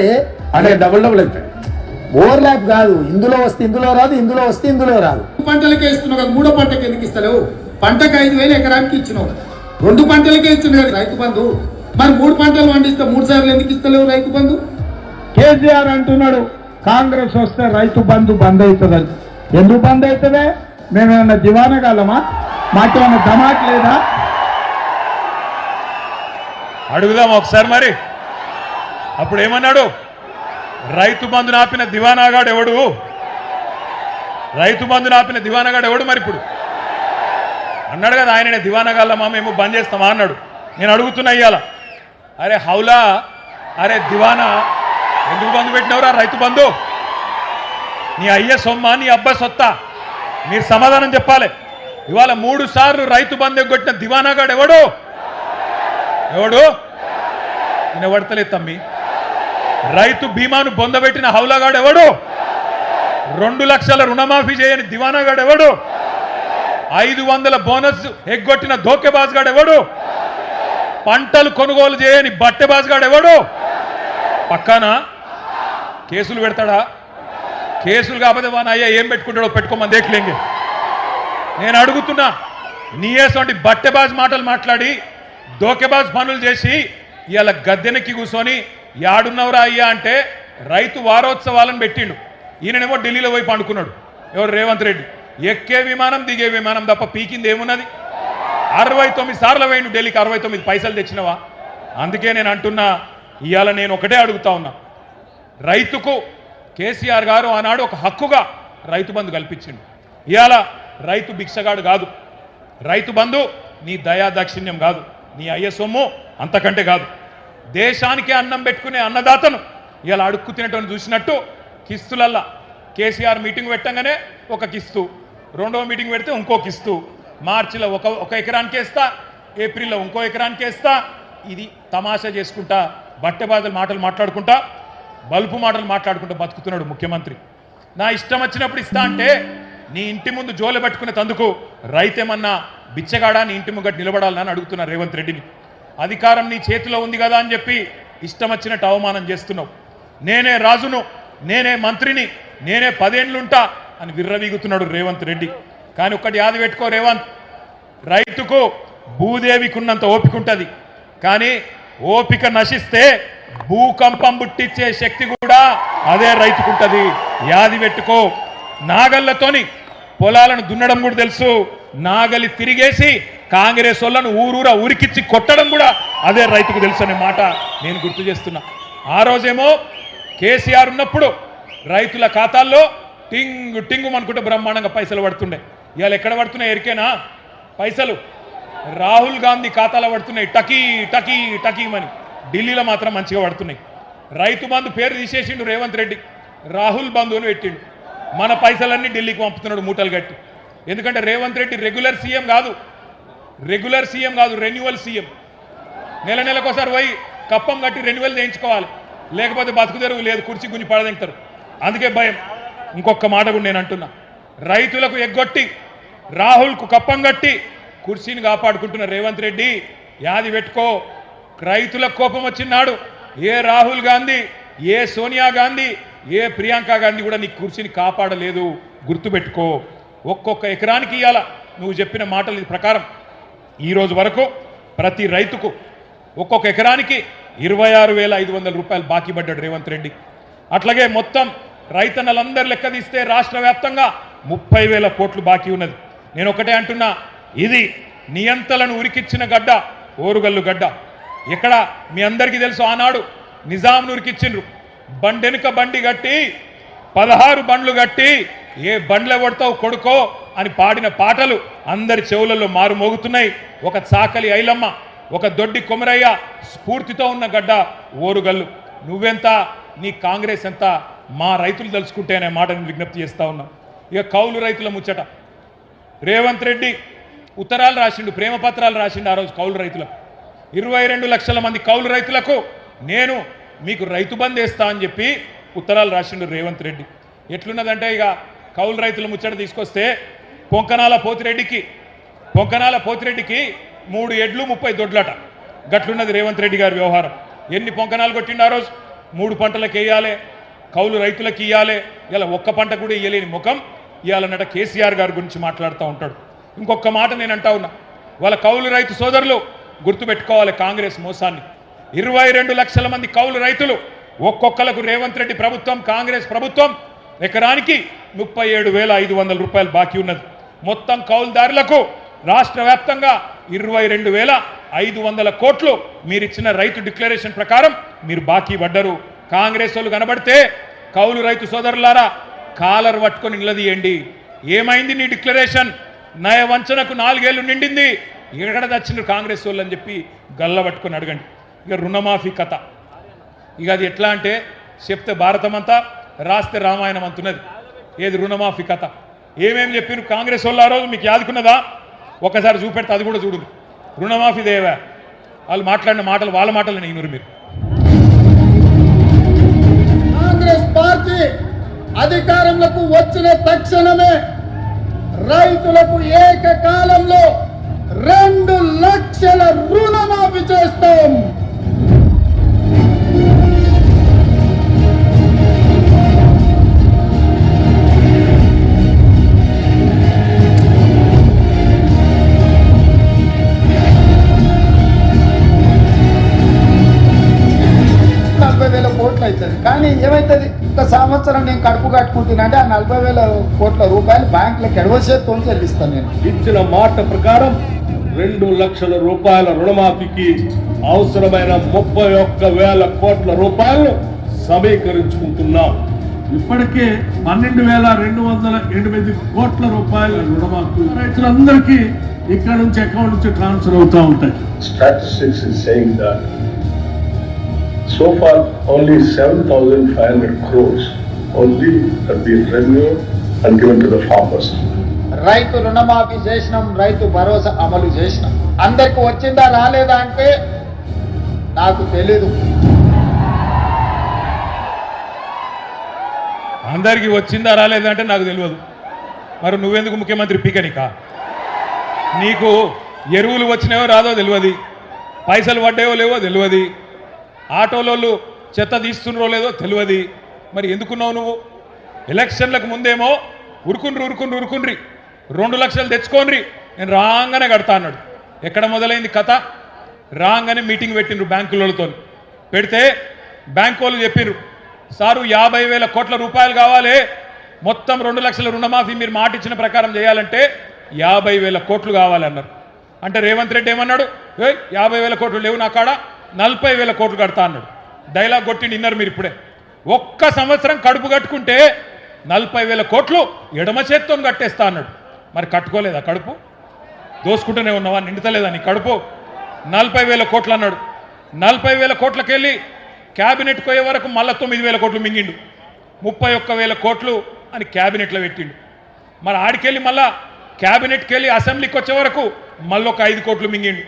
అంటే డబుల్ అవుతాయి. ఓవర్లాప్ కాదు. ఇందులో వస్తే ఇందులో రాదు, ఇందులో వస్తే ఇందులో రాదు. పంటలకే ఇస్తున్నావు కదా, 3వ పంటకి ఎందుకు ఇస్తలేవు? పంటకు 5,000 ఎకరానికి ఇచ్చినావు కదా, 2 పంటలకే ఇచ్చినావు కదా రైతు బంధు. మరి 3 పంటలు పండిస్తే 3 సార్లు ఎందుకు ఇస్తలేవు రైతు బంధు? కేసీఆర్ అంటున్నాడు కాంగ్రెస్ వస్తే రైతు బంధు బంద్ అవుతుందని. ఎందుకు బంద్ అవుతుందే? మేమేమన్నా దివానగాలమా? మాకేమన్నా ధమాక్ లేదా? అడుగుదాం ఒకసారి మరి. అప్పుడు ఏమన్నాడు? రైతు బంధు నాపిన దివానాగాడు ఎవడు? రైతు బంధు నాపిన దివానాగాడు ఎవడు? మరి ఇప్పుడు అన్నాడు కదా ఆయననే, దివానాగాళ్ళమా మేము బంద్ చేస్తామా అన్నాడు. నేను అడుగుతున్నా ఇయ్యాల, అరే హౌలా, అరే దివానా, ఎందుకు బంధు పెట్టినవరా రైతు బంధు? నీ అయ్య సొమ్మ, నీ అబ్బా సొత్తా? మీరు సమాధానం చెప్పాలి. ఇవాళ 3 సార్లు రైతు బంధు ఎగ్గొట్టిన దివానాగాడు ఎవడు? ఎవడు? నేను పడతలేదు తమ్మి. రైతు బీమాను బొందబెట్టిన హౌలాగాడు ఎవడు? 2 లక్షల రుణమాఫీ చేయని దివానాగాడు ఎవడు? 500 బోనస్ ఎగ్గొట్టిన ధోకేబాజ్గాడు ఎవడు? పంటలు కొనుగోలు చేయని బట్టెబాజ్గాడు ఎవడు? పక్కానా కేసులు పెడతాడా? కేసులు కాకపోతే వాన అయ్యా ఏం పెట్టుకుంటాడో పెట్టుకోమని దేఖలేంగే. నేను అడుగుతున్నా, నీయేసంటి బట్టెబాజ్ మాటలు మాట్లాడి ధోకేబాజ్ పనులు చేసి ఇవాళ గద్దెనెక్కి కూర్చొని యాడున్నవరా అయ్యా అంటే రైతు వారోత్సవాలను పెట్టిండు. ఈయననేమో ఢిల్లీలో పోయి పండుకున్నాడు. ఎవరు? రేవంత్ రెడ్డి. ఎక్కే విమానం దిగే విమానం తప్ప పీకింది ఏమున్నది? 69 సార్లు పోయిండు ఢిల్లీకి. 69 పైసలు తెచ్చినవా? అందుకే నేను అంటున్నా, ఇవాళ నేను ఒకటే అడుగుతా ఉన్నా, రైతుకు కేసీఆర్ గారు ఆనాడు ఒక హక్కుగా రైతు బంధు కల్పించిండు. ఇవాళ రైతు భిక్షగాడు కాదు, రైతు బంధు నీ దయా దాక్షిణ్యం కాదు, నీ అయ్య సొమ్ము అంతకంటే కాదు. దేశానికే అన్నం పెట్టుకునే అన్నదాతను ఇలా అడుక్కు తినటం చూసినట్టు కిస్తులల్లా కేసీఆర్ మీటింగ్ పెట్టంగానే ఒక కిస్తు, 2వ మీటింగ్ పెడితే ఇంకో కిస్తు, మార్చిలో ఒక ఎకరానికి వేస్తా, ఏప్రిల్లో ఇంకో ఎకరానికి వేస్తా. ఇది తమాషా చేసుకుంటా, బట్టెబాజల మాటలు మాట్లాడుకుంటా, బల్పు మాటలు మాట్లాడుకుంటూ బతుకుతున్నాడు ముఖ్యమంత్రి. నా ఇష్టం వచ్చినప్పుడు ఇస్తా అంటే నీ ఇంటి ముందు జోలు పెట్టుకునే తందుకు రైతేమన్నా బిచ్చగాడా నీ ఇంటి ముంగట నిలబడాలని అడుగుతున్నా రేవంత్ రెడ్డిని. అధికారం నీ చేతిలో ఉంది కదా అని చెప్పి ఇష్టం వచ్చినట్టు అవమానం చేస్తున్నావు. నేనే రాజును, నేనే మంత్రిని, నేనే 10 ఏళ్ళుంటా అని విర్రవీగుతున్నాడు రేవంత్ రెడ్డి. కానీ ఒక్కటి యాది పెట్టుకో రేవంత్, రైతుకు భూదేవికి ఉన్నంత ఓపిక ఉంటుంది, కానీ ఓపిక నశిస్తే భూకంపం పుట్టించే శక్తి కూడా అదే రైతుకుంటది. యాది పెట్టుకో. నాగళ్లతోని పొలాలను దున్నడం కూడా తెలుసు, నాగలి తిరిగేసి కాంగ్రెస్ వాళ్ళను ఊరూరా ఉరికిచ్చి కొట్టడం కూడా అదే రైతుకు తెలుసు అనే మాట నేను గుర్తు చేస్తున్నా. ఆ రోజేమో కేసీఆర్ ఉన్నప్పుడు రైతుల ఖాతాల్లో టింగు టింగు అనుకుంటే బ్రహ్మాండంగా పైసలు పడుతుండే. ఇవాళ ఎక్కడ పడుతున్నాయి ఎరికేనా పైసలు? రాహుల్ గాంధీ ఖాతాలో పడుతున్నాయి టకీ టకీ టకీమని. ఢిల్లీలో మాత్రం మంచిగా పడుతున్నాయి. రైతు బంధు పేరు తీసేసిండు రేవంత్ రెడ్డి, రాహుల్ బంధు అని పెట్టిండు. మన పైసలన్నీ ఢిల్లీకి పంపుతున్నాడు మూటలు కట్టి. ఎందుకంటే రేవంత్ రెడ్డి రెగ్యులర్ సీఎం కాదు, రెన్యువల్ సీఎం. నెలకోసారి పోయి కప్పం కట్టి రెన్యువల్ చేయించుకోవాలి, లేకపోతే బతుకు తెరువు లేదు, కుర్చీ గుంజి పడదెంగుతారు. అందుకే భయం. ఇంకొక మాట కూడా నేను అంటున్నా, రైతులకు ఎగ్గొట్టి రాహుల్కు కప్పం కట్టి కుర్చీని కాపాడుకుంటున్న రేవంత్ రెడ్డి యాది పెట్టుకో. రైతులకు కోపం వచ్చినాడు ఏ రాహుల్ గాంధీ, ఏ సోనియా గాంధీ, ఏ ప్రియాంక గాంధీ కూడా నీ కుర్చీని కాపాడలేదు, గుర్తుపెట్టుకో. ఒక్కొక్క ఎకరానికి ఇవ్వాల నువ్వు చెప్పిన మాటల ప్రకారం ఈరోజు వరకు ప్రతి రైతుకు ఒక్కొక్క ఎకరానికి 26,500 రూపాయలు బాకీ పడ్డాడు రేవంత్ రెడ్డి. అట్లాగే మొత్తం రైతన్నలందరూ లెక్క తీస్తే రాష్ట్ర వ్యాప్తంగా 30,000 కోట్లు బాకీ ఉన్నది. నేను ఒకటే అంటున్నా, ఇది నియంతలను ఉరికిచ్చిన గడ్డ ఓరుగల్లు గడ్డ. ఇక్కడ మీ అందరికీ తెలుసు, ఆనాడు నిజాంను ఉరికిచ్చిండ్రు. బండెనుక బండి కట్టి 16 బండ్లు కట్టి ఏ బండ్లే కొడతావు కొడుకో అని పాడిన పాటలు అందరి చెవులలో మారుమోగుతున్నాయి. ఒక చాకలి ఐలమ్మ, ఒక దొడ్డి కొమరయ్య స్ఫూర్తితో ఉన్న గడ్డ ఓరుగల్లు. నువ్వెంత, నీ కాంగ్రెస్ ఎంత, మా రైతులు తలుచుకుంటే అనే మాటను విజ్ఞప్తి చేస్తా ఉన్నా. ఇక కౌలు రైతుల ముచ్చట, రేవంత్ రెడ్డి ఉత్తరాలు రాసిండు, ప్రేమ పత్రాలు రాసిండు ఆ రోజు కౌలు రైతులకు. 22 లక్షల మంది కౌలు రైతులకు నేను మీకు రైతు బంధు వేస్తా అని చెప్పి ఉత్తరాలు రాసిండు రేవంత్ రెడ్డి. ఎట్లున్నదంటే, ఇక కౌలు రైతుల ముచ్చట తీసుకొస్తే పొంకనాల పోతిరెడ్డికి 3 ఎడ్లు 30 దొడ్లట. గట్లున్నది రేవంత్ రెడ్డి గారి వ్యవహారం. ఎన్ని పొంకనాలు కొట్టిండు ఆ రోజు? 3 పంటలకు వేయాలి, కౌలు రైతులకు ఇవ్వాలి. ఇలా ఒక్క పంట కూడా ఇవ్వలేని ముఖం ఇవ్వాలన్నట కేసీఆర్ గారి గురించి మాట్లాడుతూ ఉంటాడు. ఇంకొక మాట నేను అంటా ఉన్నా, వాళ్ళ కౌలు రైతు సోదరులు గుర్తుపెట్టుకోవాలి కాంగ్రెస్ మోసాన్ని. 22 లక్షల మంది కౌలు రైతులు, ఒక్కొక్కలకు రేవంత్ రెడ్డి ప్రభుత్వం, కాంగ్రెస్ ప్రభుత్వం ఎకరానికి 37,500 రూపాయలు బాకీ ఉన్నది. మొత్తం కౌలుదారులకు రాష్ట్ర వ్యాప్తంగా 22,500 కోట్లు మీరిచ్చిన రైతు డిక్లరేషన్ ప్రకారం మీరు బాకీ పడ్డరు. కాంగ్రెస్ వాళ్ళు కనబడితే కౌలు రైతు సోదరులారా కాలర్ పట్టుకొని నిలదీయండి. ఏమైంది నీ డిక్లరేషన్? నయ వంచనకు 4 ఏళ్ళు నిండింది, ఎక్కడ తెచ్చిండ్రు కాంగ్రెస్ వాళ్ళు అని చెప్పి గల్ల పట్టుకొని అడగండి. ఇక రుణమాఫీ కథ, ఇక అది ఎట్లా అంటే చెప్తే భారతం అంతా, రాస్తే రామాయణం అంటున్నది. ఏది రుణమాఫీ కథ? ఏమేమి చెప్పారు కాంగ్రెస్ వాళ్ళు ఆ రోజు మీకు యాదుకున్నదా? ఒకసారి చూపెడితే అది కూడా చూడు. రుణమాఫీ దేవా వాళ్ళు మాట్లాడిన మాటలు వాళ్ళ మాటలు నేను మీరు. కాంగ్రెస్ పార్టీ అధికారంలోకి వచ్చిన తక్షణమే రైతులకు ఏకకాలంలో 2 లక్షల రుణమాఫీ చేస్తాం. అవుతుంది. కానీ ఏమవుతుంది, ఒక సంవత్సరం నేను కడుపు కట్టుకుంటున్నా అంటే ఆ 40,000 కోట్ల రూపాయలు బ్యాంకులకు ఎడవసేతో చెల్లిస్తాను. నేను ఇచ్చిన మాట ప్రకారం 2 లక్షల రూపాయల రుణమాఫీకి అవసరమైన 31,000 కోట్ల రూపాయలు సమీకరించుకుంటున్నాం. ఇప్పటికే 12,208 కోట్ల రూపాయల రుణమాఫీ రైతులందరికీ ఇక్కడ నుంచి అకౌంట్ నుంచి ట్రాన్స్ఫర్ అవుతూ ఉంటాయి. Statistics is saying that so far only 7,500 crores only have been renewed and given to the farmers. రైతు రుణమాఫీ చేసినాం, రైతు భరోసా అమలు చేసినాం. అందరికి వచ్చిందా రాలేదా అంటే నాకు తెలీదు. అందరికీ వచ్చిందా రాలేదంటే నాకు తెలియదు. మరి నువ్వెందుకు ముఖ్యమంత్రి పీకనికా? నీకు ఎరువులు వచ్చినాయో రాదో తెలియదు, పైసలు పడ్డాయో లేవో తెలియదు, ఆటోలోళ్ళు చెత్త తీస్తున్నారో లేదో తెలియదు. మరి ఎందుకున్నావు నువ్వు? ఎలక్షన్లకు ముందేమో ఉరుకుండ్రి 2 లక్షలు తెచ్చుకోండి, నేను రాగానే కడతా అన్నాడు. ఎక్కడ మొదలైంది కథ? రాగానే మీటింగ్ పెట్టిండ్రు బ్యాంకులతో. పెడితే బ్యాంకు వాళ్ళు చెప్పిండ్రు, సారు 50,000 కోట్ల రూపాయలు కావాలి, మొత్తం 2 లక్షల రుణమాఫీ మీరు మాట ఇచ్చిన ప్రకారం చేయాలంటే 50,000 కోట్లు కావాలన్నారు. అంటే రేవంత్ రెడ్డి ఏమన్నాడు, 50,000 కోట్లు లేవు నా కాడ, 40,000 కోట్లు కడతా అన్నాడు. డైలాగ్ కొట్టి నిన్నారు మీరు ఇప్పుడే. ఒక్క సంవత్సరం కడుపు కట్టుకుంటే 40,000 కోట్లు ఎడమ చేత్తో కట్టేస్తా అన్నాడు. మరి కట్టుకోలేదా కడుపు? దోసుకుంటూనే ఉన్నావా? నిండుతలేదా నీ కడుపు? 40,000 కోట్లు అన్నాడు. 40,000 కోట్లకెళ్ళి క్యాబినెట్ పోయే వరకు మళ్ళీ 9,000 కోట్లు మింగిండు. 31,000 కోట్లు అని క్యాబినెట్లో పెట్టిండు. మరి ఆడికెళ్ళి మళ్ళా క్యాబినెట్కి వెళ్ళి అసెంబ్లీకి వచ్చే వరకు మళ్ళీ ఒక 5 కోట్లు మింగిండు.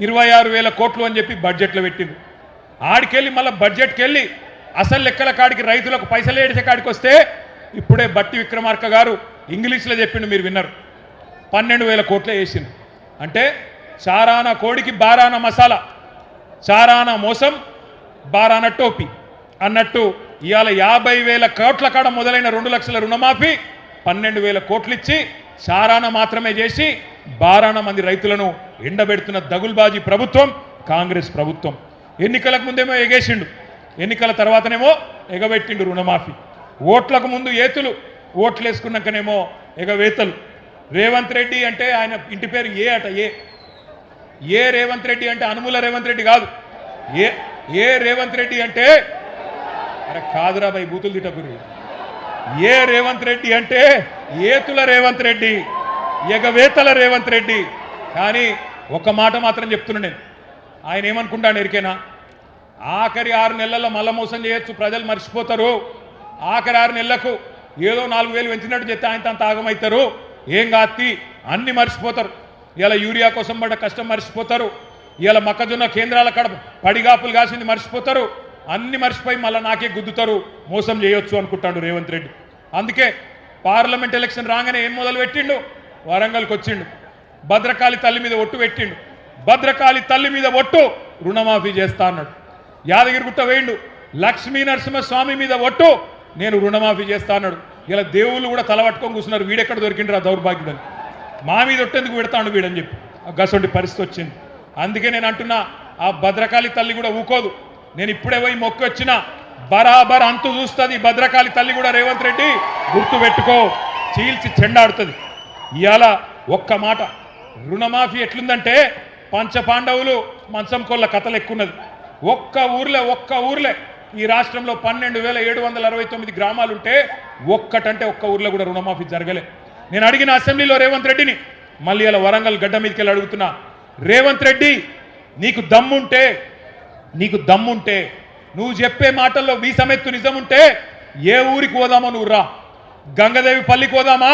26,000 కోట్లు అని చెప్పి బడ్జెట్లో పెట్టిండు. ఆడికెళ్ళి మళ్ళీ బడ్జెట్కి వెళ్ళి అసలు లెక్కల కాడికి రైతులకు పైసలు ఏడిసే కాడికి వస్తే ఇప్పుడే బట్టి విక్రమార్క గారు ఇంగ్లీష్లో చెప్పిండు, మీరు విన్నారు. 12,000 కోట్లే వేసిండు. అంటే చారానా కోడికి బారానా మసాలా, చారానా మోసం బారానా టోపీ అన్నట్టు ఇవాళ 50,000 కోట్ల కాడ మొదలైన 2 లక్షల రుణమాఫీ 12,000 కోట్లు ఇచ్చి చారానా మాత్రమే చేసి బారానా మంది రైతులను ఎండబెడుతున్న దగుల్బాజీ ప్రభుత్వం కాంగ్రెస్ ప్రభుత్వం. ఎన్నికలకు ముందేమో ఎగేసిండు, ఎన్నికల తర్వాతనేమో ఎగబెట్టిండు రుణమాఫీ. ఓట్లకు ముందు ఏతులు, ఓట్లు వేసుకున్నాకనేమో ఎగవేతలు. రేవంత్ రెడ్డి అంటే ఆయన ఇంటి పేరు ఏ అట, ఏ రేవంత్ రెడ్డి అంటే అనుముల రేవంత్ రెడ్డి కాదు, ఏ రేవంత్ రెడ్డి అంటే అరే కాదురా భయ్ బూతులు తిట్టకురి. ఏ రేవంత్ రెడ్డి అంటే ఏతుల రేవంత్ రెడ్డి, ఎగవేతల రేవంత్ రెడ్డి. కానీ ఒక మాట మాత్రం చెప్తున్నా నేను, ఆయన ఏమనుకుంటాను ఎరికేనా, ఆఖరి 6 నెలల్లో మళ్ళా మోసం చేయొచ్చు, ప్రజలు మర్చిపోతారు. ఆఖరి 6 నెలలకు ఏదో 4,000 పెంచినట్టు చెప్తే ఆయన అంత ఆగమవుతారు, ఏం కాత్తి అన్ని మర్చిపోతారు. ఇలా యూరియా కోసం పడ్డ కష్టం మర్చిపోతారు, ఇలా మొక్కజొన్న కేంద్రాల కడ పడిగాపులు కాసింది మర్చిపోతారు, అన్ని మర్చిపోయి మళ్ళీ నాకే గుద్దుతారు, మోసం చేయొచ్చు అనుకుంటాడు రేవంత్ రెడ్డి. అందుకే పార్లమెంట్ ఎలక్షన్ రాగానే ఏం మొదలు పెట్టిండు, వరంగల్కి వచ్చిండు, భద్రకాళి తల్లి మీద ఒట్టు పెట్టిండు. భద్రకాళి తల్లి మీద ఒట్టు రుణమాఫీ చేస్తా అన్నాడు. యాదగిరిగుట్ట వేయిండు, లక్ష్మీ నరసింహస్వామి మీద ఒట్టు నేను రుణమాఫీ చేస్తా అన్నాడు. ఇలా దేవుళ్ళు కూడా తలపట్టుకొని కూర్చున్నారు, వీడెక్కడ దొరికిండ్రు ఆ దౌర్భాగ్యుడని, మా మీద ఒట్టేందుకు పెడతాడు వీడని చెప్పి గసొంటి పరిస్థితి వచ్చింది. అందుకే నేను అంటున్నా, ఆ భద్రకాళి తల్లి కూడా ఊకోదు. నేను ఇప్పుడే పోయి మొక్కి వచ్చిన బరాబర్ అంతు చూస్తుంది భద్రకాళి తల్లి కూడా. రేవంత్ రెడ్డి గుర్తు పెట్టుకో, చీల్చి చెండాడుతుంది. ఇవాళ ఒక్క మాట, రుణమాఫీ ఎట్లుందంటే పంచపాండవులు మంచం కొల్ల కథలు ఎక్కున్నది. ఒక్క ఊర్లే ఈ రాష్ట్రంలో 12,769 గ్రామాలుంటే ఒక్కటంటే ఒక్క ఊర్లో కూడా రుణమాఫీ జరగలే. నేను అడిగిన అసెంబ్లీలో రేవంత్ రెడ్డిని, మళ్ళీ ఇలా వరంగల్ గడ్డ మీదకి వెళ్ళి అడుగుతున్నా, రేవంత్ రెడ్డి నీకు దమ్ముంటే నువ్వు చెప్పే మాటల్లో వీసమెత్తు నిజముంటే ఏ ఊరికి పోదామో నువ్వు రా. గంగదేవి పల్లికి పోదామా,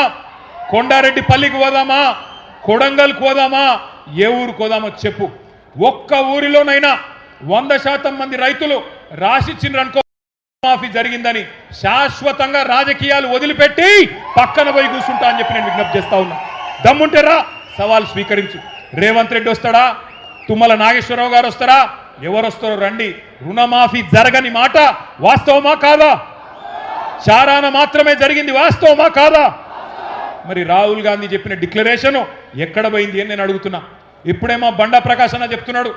కొండారెడ్డి పల్లికి పోదామా, కొడంగల్కి పోదామా, ఏ ఊరికి పోదామో చెప్పు. ఒక్క ఊరిలోనైనా 100% మంది రైతులు రాసిచ్చినరనుకో మాఫీ జరిగిందని శాశ్వతంగా రాజకీయాలు వదిలిపెట్టి పక్కన పోయి కూర్చుంటా అని చెప్పి నేను విజ్ఞప్తి చేస్తా ఉన్నా. దమ్ముంటే రా, సవాల్ స్వీకరించు. రేవంత్ రెడ్డి వస్తాడా, తుమ్మల నాగేశ్వరరావు గారు వస్తారా, ఎవరు వస్తారో రండి. రుణమాఫీ జరగని మాట వాస్తవమా కాదా? చారాన మాత్రమే జరిగింది వాస్తవమా కాదా? మరి రాహుల్ గాంధీ చెప్పిన డిక్లరేషన్ ఎక్కడ పోయింది అని నేను అడుగుతున్నా. ఇప్పుడేమో బండా ప్రకాశ్ అన్న చెప్తున్నాడు,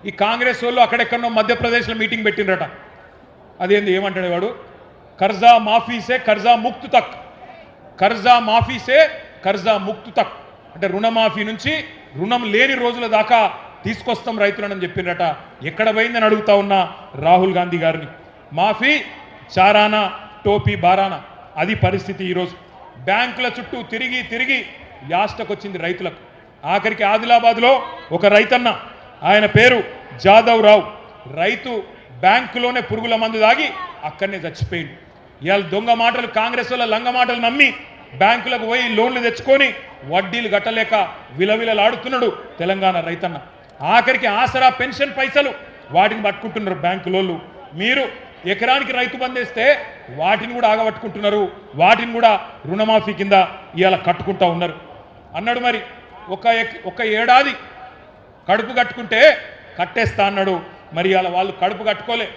ఈ కాంగ్రెస్ వాళ్ళు అక్కడెక్కడో మధ్యప్రదేశ్లో మీటింగ్ పెట్టిండ్రట. అదేంది ఏమంటాడు వాడు, కర్జా మాఫీసే కర్జా ముక్తు తక్, కర్జా మాఫీసే కర్జా ముక్తు తక్ అంటే రుణమాఫీ నుంచి రుణం లేని రోజుల దాకా తీసుకొస్తాం రైతులని చెప్పిండ్రట. ఎక్కడ పోయిందని అడుగుతా ఉన్నా రాహుల్ గాంధీ గారిని. మాఫీ చారానా టోపీ బారానా, అది పరిస్థితి ఈరోజు. బ్యాంకుల చుట్టూ తిరిగి యాస్టకొచ్చింది రైతులకు. ఆఖరికి ఆదిలాబాద్లో ఒక రైతన్న, ఆయన పేరు జాదవ్ రావు, రైతు బ్యాంకులోనే పురుగుల మందు దాగి అక్కడనే చచ్చిపోయింది. ఇవాళ దొంగ మాటలు, కాంగ్రెస్ వల్ల లంగ మాటలు నమ్మి బ్యాంకులకు పోయి లోన్లు తెచ్చుకొని వడ్డీలు కట్టలేక విలవిలలాడుతున్నాడు తెలంగాణ రైతన్న. ఆఖరికి ఆసరా పెన్షన్ పైసలు వాటిని పట్టుకుంటున్నారు బ్యాంకులోళ్ళు. మీరు ఎకరానికి రైతు బందేస్తే వాటిని కూడా ఆగబట్టుకుంటున్నారు, వాటిని కూడా రుణమాఫీ కింద ఇవాళ కట్టుకుంటా ఉన్నారు అన్నాడు. మరి ఒక ఏడాది కడుపు కట్టుకుంటే కట్టేస్తా అన్నాడు. మరి ఇవాళ వాళ్ళు కడుపు కట్టుకోలే,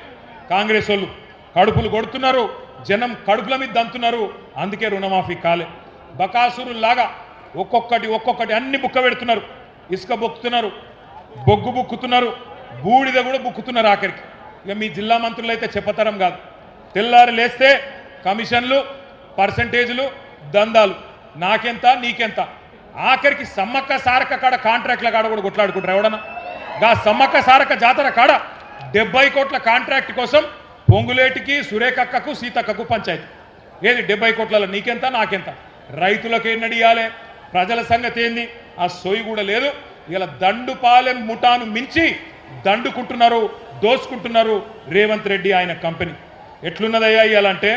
కాంగ్రెస్ వాళ్ళు కడుపులు కొడుతున్నారు, జనం కడుపుల మీద దంతున్నారు, అందుకే రుణమాఫీ కాలే. బకాసురులాగా ఒక్కొక్కటి అన్ని బుక్క పెడుతున్నారు. ఇసుక బొక్కుతున్నారు, బొగ్గు బుక్కుతున్నారు, బూడిద కూడా బుక్కుతున్నారు. ఆఖరికి ఇక మీ జిల్లా మంత్రులు అయితే చెప్పతరం కాదు. తెల్లారి లేస్తే కమిషన్లు, పర్సంటేజీలు, దందాలు, నాకెంత నీకెంత. ఆఖరికి సమ్మక్క సారక్క కాడ కాంట్రాక్ట్ల కాడ కూడా కొట్లాడుకుంటారు ఎవడన్నా. గా సమ్మక్క సారక్క జాతర కాడ 70 కోట్ల కాంట్రాక్ట్ కోసం పొంగులేటికి, సురేఖక్కకు, సీతక్కకు పంచాయతీ. ఏది 70 కోట్లలో నీకెంత నాకెంత, రైతులకు ఎన్నడియాలే, ప్రజల సంగతి ఏంది, ఆ సోయి కూడా లేదు. ఇలా దండుపాలెం ముఠాను మించి దండుకుంటున్నారు, దోసుకుంటున్నారు రేవంత్ రెడ్డి ఆయన కంపెనీ. ఎట్లున్నదయ్యా ఇయాలంటే,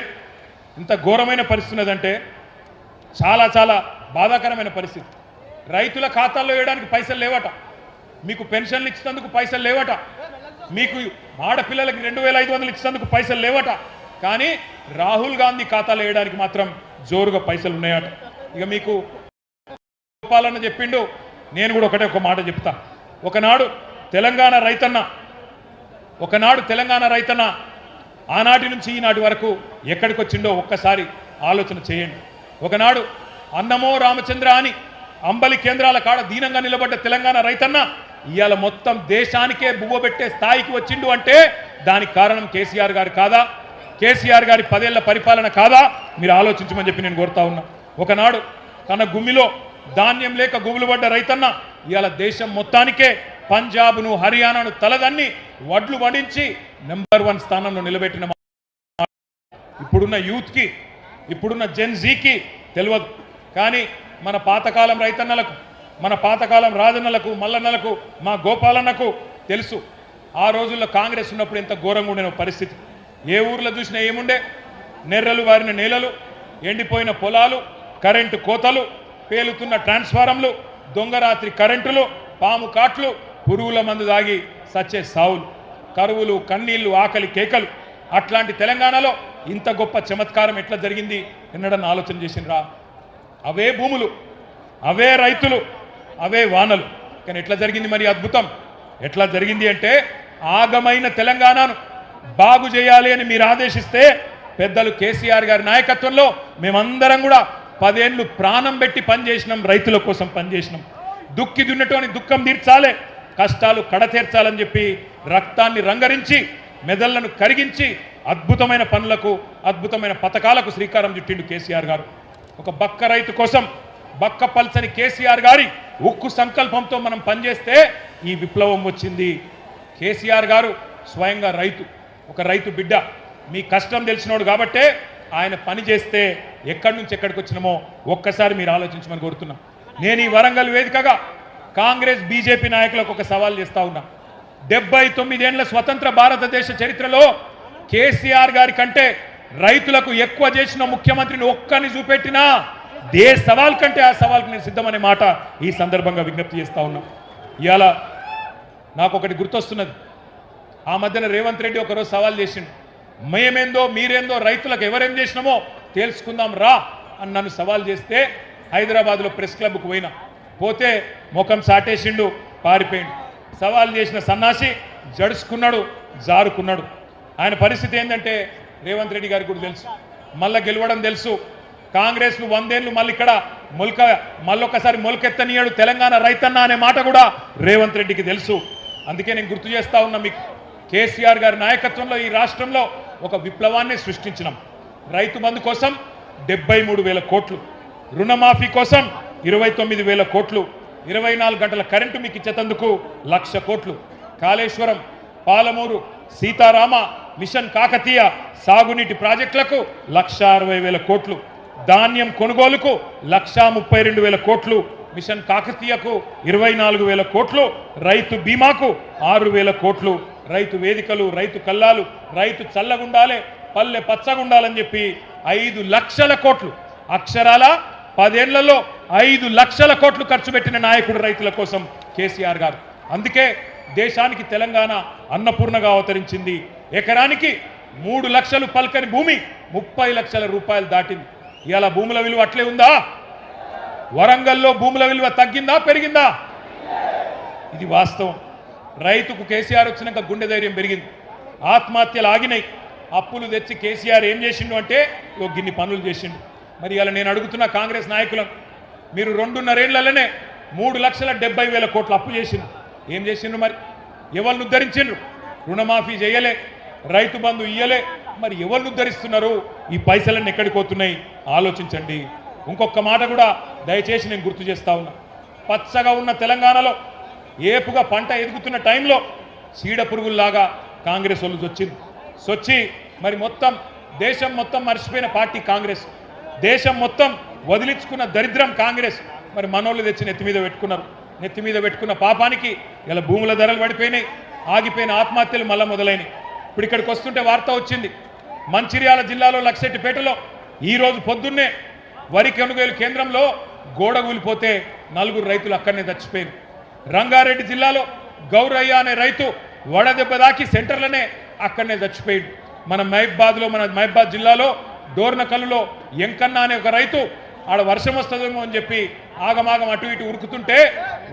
ఇంత ఘోరమైన పరిస్థితి ఉన్నదంటే చాలా చాలా బాధాకరమైన పరిస్థితి. రైతుల ఖాతాల్లో వేయడానికి పైసలు లేవట, మీకు పెన్షన్లు ఇచ్చినందుకు పైసలు లేవట, మీకు ఆడపిల్లలకి 2500 ఇచ్చినందుకు పైసలు లేవట, కానీ రాహుల్ గాంధీ ఖాతాలో వేయడానికి మాత్రం జోరుగా పైసలు ఉన్నాయట. ఇక మీకు చెప్పాలని చెప్పిండు, నేను కూడా ఒక మాట చెప్తా. ఒకనాడు తెలంగాణ రైతన్న ఆనాటి నుంచి ఈనాటి వరకు ఎక్కడికి వచ్చిండో ఒక్కసారి ఆలోచన చేయండి. ఒకనాడు అన్నమో రామచంద్ర అని అంబలి కేంద్రాల కాడ దీనంగా నిలబడ్డ తెలంగాణ రైతన్న ఇవాళ మొత్తం దేశానికే బువ్వబెట్టే స్థాయికి వచ్చిండు అంటే దానికి కారణం కేసీఆర్ గారు కాదా? కేసీఆర్ గారి 10 ఏళ్ల పరిపాలన కాదా? మీరు ఆలోచించమని చెప్పి నేను కోరుతా ఉన్నా. ఒకనాడు తన గుమ్మిలో ధాన్యం లేక గుబులు పడ్డ రైతన్న ఇవాళ దేశం మొత్తానికే పంజాబ్ను హర్యానాను తలదన్ని వడ్లు వడించి నెంబర్ 1 స్థానంలో నిలబెట్టిన ఇప్పుడున్న యూత్కి, ఇప్పుడున్న జెన్జీకి తెలియదు. కానీ మన పాతకాలం రైతన్నలకు, మన పాతకాలం రాజన్నలకు, మల్లన్నలకు, మా గోపాలన్నకు తెలుసు. ఆ రోజుల్లో కాంగ్రెస్ ఉన్నప్పుడు ఎంత ఘోరంగా ఉండే పరిస్థితి. ఏ ఊర్లో చూసినా ఏముండే? నెర్రలు వారిన నేలలు, ఎండిపోయిన పొలాలు, కరెంటు కోతలు, పేలుతున్న ట్రాన్స్ఫారంలు, దొంగరాత్రి కరెంటులు, పాము కాట్లు, పురుగుల మందు దాగి సచ్చే సావులు, కరువులు, కన్నీళ్లు, ఆకలి కేకలు. అట్లాంటి తెలంగాణలో ఇంత గొప్ప చమత్కారం ఎట్లా జరిగింది ఎన్నడన్నా ఆలోచన చేసినరా? అవే భూములు, అవే రైతులు, అవే వానలు. కానీ ఎట్లా జరిగింది మరి అద్భుతం? ఎట్లా జరిగింది అంటే, ఆగమైన తెలంగాణను బాగు చేయాలి అని మీరు ఆదేశిస్తే పెద్దలు కేసీఆర్ గారి నాయకత్వంలో మేమందరం కూడా 10 ఏళ్ళు ప్రాణం పెట్టి పనిచేసినాం, రైతుల కోసం పనిచేసినాం. దుక్కి దున్నటోని దుఃఖం తీర్చాలి, కష్టాలు కడతీర్చాలని చెప్పి రక్తాన్ని రంగరించి మెదళ్లను కరిగించి అద్భుతమైన పనులకు, అద్భుతమైన పథకాలకు శ్రీకారం చుట్టిండు కేసీఆర్ గారు. ఒక బక్క రైతు కోసం బక్క పల్సని కేసీఆర్ గారి ఉక్కు సంకల్పంతో మనం పనిచేస్తే ఈ విప్లవం వచ్చింది. కేసీఆర్ గారు స్వయంగా రైతు, ఒక రైతు బిడ్డ, మీ కష్టం తెలిసినోడు కాబట్టే ఆయన పని చేస్తే ఎక్కడి నుంచి ఎక్కడికి వచ్చినామో ఒక్కసారి మీరు ఆలోచించమని కోరుతున్నా. నేను ఈ వరంగల్ వేదికగా కాంగ్రెస్ బీజేపీ నాయకులకు ఒక సవాల్ చేస్తా ఉన్నా. 79 ఏళ్ల స్వతంత్ర భారతదేశ చరిత్రలో కేసీఆర్ గారి కంటే రైతులకు ఎక్కువ చేసిన ముఖ్యమంత్రిని ఒక్కని చూపెట్టినా ఏ సవాల్ కంటే ఆ సవాల్కి నేను సిద్ధమనే మాట ఈ సందర్భంగా విజ్ఞప్తి చేస్తా ఉన్నా. ఇవాళ నాకు ఒకటి గుర్తొస్తున్నది. ఆ మధ్యన రేవంత్ రెడ్డి ఒకరోజు సవాల్ చేసిండు, మేమేందో మీరేందో రైతులకు ఎవరేం చేసినామో తెలుసుకుందాం రా అని నన్ను సవాల్ చేస్తే హైదరాబాద్లో ప్రెస్ క్లబ్కు పోతే ముఖం సాటేసిండు, పారిపోయిండు. సవాల్ చేసిన సన్నాసి జడుచుకున్నాడు, జారుకున్నాడు. ఆయన పరిస్థితి ఏంటంటే రేవంత్ రెడ్డి గారికి కూడా తెలుసు, మళ్ళీ గెలవడం తెలుసు. కాంగ్రెస్ను 100 ఏళ్ళు మళ్ళీ ఇక్కడ మళ్ళొక్కసారి మొలకెత్తనీయడు తెలంగాణ రైతన్న అనే మాట కూడా రేవంత్ రెడ్డికి తెలుసు. అందుకే నేను గుర్తు చేస్తా ఉన్నా మీకు, కేసీఆర్ గారి నాయకత్వంలో ఈ రాష్ట్రంలో ఒక విప్లవాన్ని సృష్టించినాం. రైతు బంధు కోసం 73,000 కోట్లు, రుణమాఫీ కోసం 29,000 కోట్లు, 24 గంటల కరెంటు మీకు ఇచ్చేందుకు 1,00,000 కోట్లు, కాళేశ్వరం, పాలమూరు, సీతారామ, మిషన్ కాకతీయ సాగునీటి ప్రాజెక్టులకు 1,60,000 కోట్లు, ధాన్యం కొనుగోలుకు 1,32,000 కోట్లు, మిషన్ కాకతీయకు 24,000 కోట్లు, రైతు బీమాకు 6,000 కోట్లు, రైతు వేదికలు, రైతు కల్లాలు, రైతు చల్లగుండాలే, పల్లె పచ్చగుండాలని చెప్పి 5 లక్షల కోట్లు, అక్షరాల 10 ఏళ్లలో 5 లక్షల కోట్లు ఖర్చు పెట్టిన నాయకుడు రైతుల కోసం కేసీఆర్ గారు. అందుకే దేశానికి తెలంగాణ అన్నపూర్ణగా అవతరించింది. ఎకరానికి 3 లక్షలు పల్కని భూమి 30 లక్షల రూపాయలు దాటింది. ఇవాళ భూముల విలువ అట్లే ఉందా? వరంగల్లో భూముల విలువ తగ్గిందా, పెరిగిందా? ఇది వాస్తవం. రైతుకు కేసీఆర్ వచ్చినాక గుండె ధైర్యం పెరిగింది, ఆత్మహత్యలు ఆగినాయి. అప్పులు తెచ్చి కేసీఆర్ ఏం చేసిండు అంటే గిన్ని పనులు చేసిండు. మరి ఇలా నేను అడుగుతున్న కాంగ్రెస్ నాయకులను, మీరు 2.5 ఏళ్లలోనే 3,70,000 కోట్లు అప్పు చేసిండు. ఏం చేసిండ్రు? మరి ఎవరిని ఉద్ధరించిండ్రు? రుణమాఫీ చేయలే, రైతు బంధు ఇయ్యలే. మరి ఎవరిని ఉద్ధరిస్తున్నారు? ఈ పైసలన్నీ ఎక్కడికి పోతున్నాయి? ఆలోచించండి. ఇంకొక మాట కూడా దయచేసి నేను గుర్తు చేస్తా ఉన్నా. పచ్చగా ఉన్న తెలంగాణలో ఏపుగా పంట ఎదుగుతున్న టైంలో చీడ పురుగుల్లాగా కాంగ్రెస్ వాళ్ళు సొచ్చి మరి మొత్తం దేశం మొత్తం మర్చిపోయిన పార్టీ కాంగ్రెస్, దేశం మొత్తం వదిలించుకున్న దరిద్రం కాంగ్రెస్. మరి మనోళ్ళు తెచ్చి నెత్తి మీద పెట్టుకున్నారు. నెత్తి మీద పెట్టుకున్న పాపానికి ఇలా భూముల ధరలు పడిపోయినాయి, ఆగిపోయిన ఆత్మహత్యలు మళ్ళా మొదలైనవి. ఇప్పుడు ఇక్కడికి వస్తుంటే వార్త వచ్చింది, మంచిర్యాల జిల్లాలో లక్షెట్టిపేటలో ఈరోజు పొద్దున్నే వరి కొనుగోలు కేంద్రంలో గోడ కూలిపోతే 4 రైతులు అక్కడనే చచ్చిపోయారు. రంగారెడ్డి జిల్లాలో గౌరయ్య అనే రైతు వడదెబ్బ దాకి సెంటర్లనే అక్కడనే చచ్చిపోయాడు. మన మహబాద్ జిల్లాలో డోర్నకల్లులో ఎంకన్న అనే ఒక రైతు ఆడ వర్షం వస్తుందేమో అని చెప్పి ఆగమాగం అటు ఇటు ఉరుకుతుంటే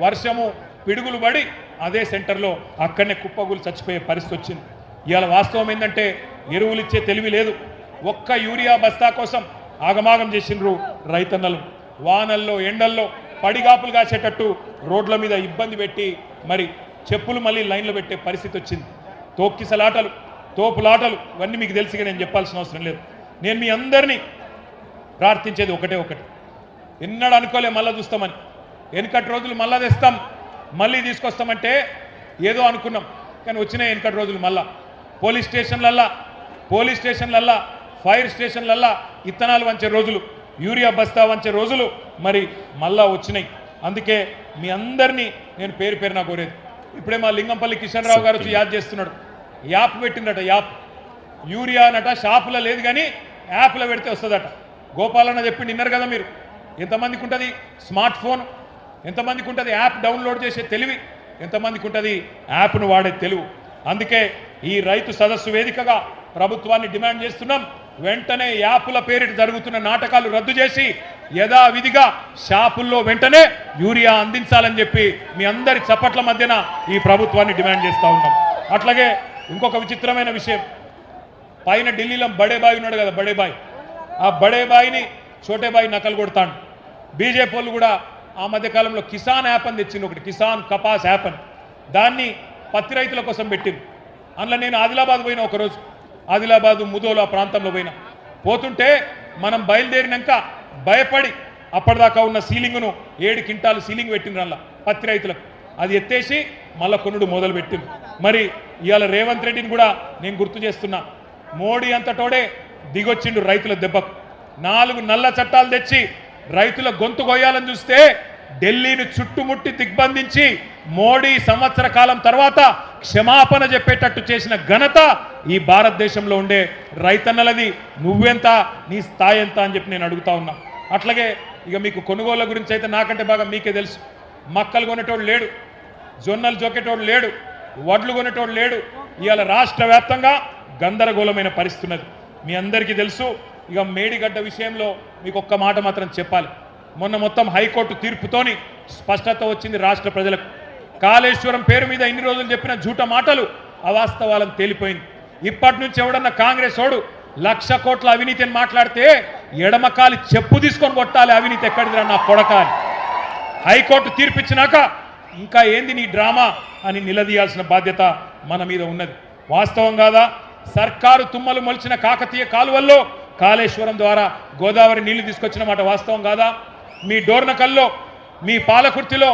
వర్షము పిడుగులు పడి అదే సెంటర్లో అక్కడనే కుప్పగులు చచ్చిపోయే పరిస్థితి వచ్చింది. ఇవాళ వాస్తవం ఏంటంటే ఎరువులు ఇచ్చే తెలివి లేదు. ఒక్క యూరియా బస్తా కోసం ఆగమాగం చేసిండ్రు రైతన్నలు. వానల్లో ఎండల్లో పడిగాపులు కాసేటట్టు రోడ్ల మీద ఇబ్బంది పెట్టి మరి చెప్పులు మళ్ళీ లైన్లో పెట్టే పరిస్థితి వచ్చింది. తోక్కిసలాటలు, తోపులాటలు ఇవన్నీ మీకు తెలిసిగా నేను చెప్పాల్సిన అవసరం లేదు. నేను మీ అందరినీ ప్రార్థించేది ఒకటే, ఎన్నడూ అనుకోలే మళ్ళా చూస్తామని. వెనుకటి రోజులు మళ్ళా తెస్తాం, మళ్ళీ తీసుకొస్తామంటే ఏదో అనుకున్నాం, కానీ వచ్చినాయి వెనుకటి రోజులు మళ్ళా. పోలీస్ స్టేషన్లల్లా ఫైర్ స్టేషన్లల్లా ఇత్తనాలు వంచే రోజులు, యూరియా బస్తా వంచే రోజులు మరి మళ్ళా వచ్చినాయి. అందుకే మీ అందరినీ నేను పేరు పేరున కోరేది. ఇప్పుడే మా లింగంపల్లి కిషన్ రావు గారు యాద్ చేస్తున్నాడు, యాప్ పెట్టిందట. యాప్ యూరియా అనట షాపులో లేదు కానీ యాప్లో పెడితే వస్తుందట. గోపాలన్న చెప్పి నిన్నారు కదా మీరు, ఎంతమందికి ఉంటుంది స్మార్ట్ ఫోన్, ఎంతమందికి ఉంటుంది యాప్ డౌన్లోడ్ చేసే తెలివి, ఎంతమందికి ఉంటుంది యాప్ను వాడే తెలివి. అందుకే ఈ రైతు సదస్సు వేదికగా ప్రభుత్వాన్ని డిమాండ్ చేస్తున్నాం, వెంటనే యాప్ల పేరిట జరుగుతున్న నాటకాలు రద్దు చేసి యథావిధిగా షాపుల్లో వెంటనే యూరియా అందించాలని చెప్పి మీ అందరి చప్పట్ల మధ్యన ఈ ప్రభుత్వాన్ని డిమాండ్ చేస్తూ ఉన్నాం. అట్లాగే ఇంకొక విచిత్రమైన విషయం, పైన ఢిల్లీలో బడేబాయి ఉన్నాడు కదా, బడేబాయి, ఆ బడేబాయిని చోటేబాయి నకలు కొడతాడు. బీజేపీ వాళ్ళు కూడా ఆ మధ్యకాలంలో కిసాన్ యాప్ అని తెచ్చింది ఒకటి, కిసాన్ కపాస్ యాప్ అని. దాన్ని పత్తి రైతుల కోసం పెట్టింది. అందులో నేను ఆదిలాబాద్ పోయినా ఒకరోజు, ఆదిలాబాదు ముదోలు ఆ ప్రాంతంలో పోతుంటే మనం బయలుదేరినాక భయపడి అప్పటిదాకా ఉన్న సీలింగ్ను 7 క్వింటాలు సీలింగ్ పెట్టిండ్రు అలా పత్తి రైతులకు. అది ఎత్తేసి మళ్ళా కొనుడు మొదలు పెట్టిండ్రు. మరి ఇవాళ రేవంత్ రెడ్డిని కూడా నేను గుర్తు చేస్తున్నా, మోడీ అంతటోడే దిగొచ్చిండు రైతుల దెబ్బకు. 4 నల్ల చట్టాలు తెచ్చి రైతుల గొంతు కొయ్యాలని చూస్తే ఢిల్లీని చుట్టుముట్టి దిగ్బంధించి మోడీ సంవత్సర కాలం తర్వాత క్షమాపణ చెప్పేటట్టు చేసిన ఘనత ఈ భారతదేశంలో ఉండే రైతన్నలది. నువ్వెంత, నీ స్థాయి ఎంత అని చెప్పి నేను అడుగుతా ఉన్నా. అట్లాగే ఇక మీకు కొనుగోళ్ల గురించి అయితే నాకంటే బాగా మీకే తెలుసు. మక్కలు కొనేటోడు లేడు, జొన్నలు జొక్కేటోడు లేడు, వడ్లు కొనేటోడు లేడు. ఇవాళ రాష్ట్ర వ్యాప్తంగా గందరగోళమైన పరిస్థితి ఉన్నది, మీ అందరికీ తెలుసు. ఇక మేడిగడ్డ విషయంలో మీకు ఒక్క మాట మాత్రం చెప్పాలి. మొన్న మొత్తం హైకోర్టు తీర్పుతోని స్పష్టత వచ్చింది రాష్ట్ర ప్రజలకు. కాళేశ్వరం పేరు మీద ఇన్ని రోజులు చెప్పిన జూట మాటలు అవాస్తవాలను తేలిపోయింది. ఇప్పటి నుంచి ఎవడన్నా కాంగ్రెస్ ఓడు 1,00,000 కోట్ల అవినీతి అని మాట్లాడితే ఎడమకాలి చెప్పు తీసుకొని కొట్టాలి, అవినీతి ఎక్కడిదిరా నా కొడకాలి. హైకోర్టు తీర్పిచ్చినాక ఇంకా ఏంది నీ డ్రామా అని నిలదీయాల్సిన బాధ్యత మన మీద ఉన్నది. వాస్తవం కాదా? సర్కారు తుమ్మలు మొలిచిన కాకతీయ కాలువల్లో కాళేశ్వరం ద్వారా గోదావరి నీళ్లు తీసుకొచ్చిన మాట వాస్తవం కాదా? మీ డోర్నకల్లో, మీ పాలకుర్తిలో,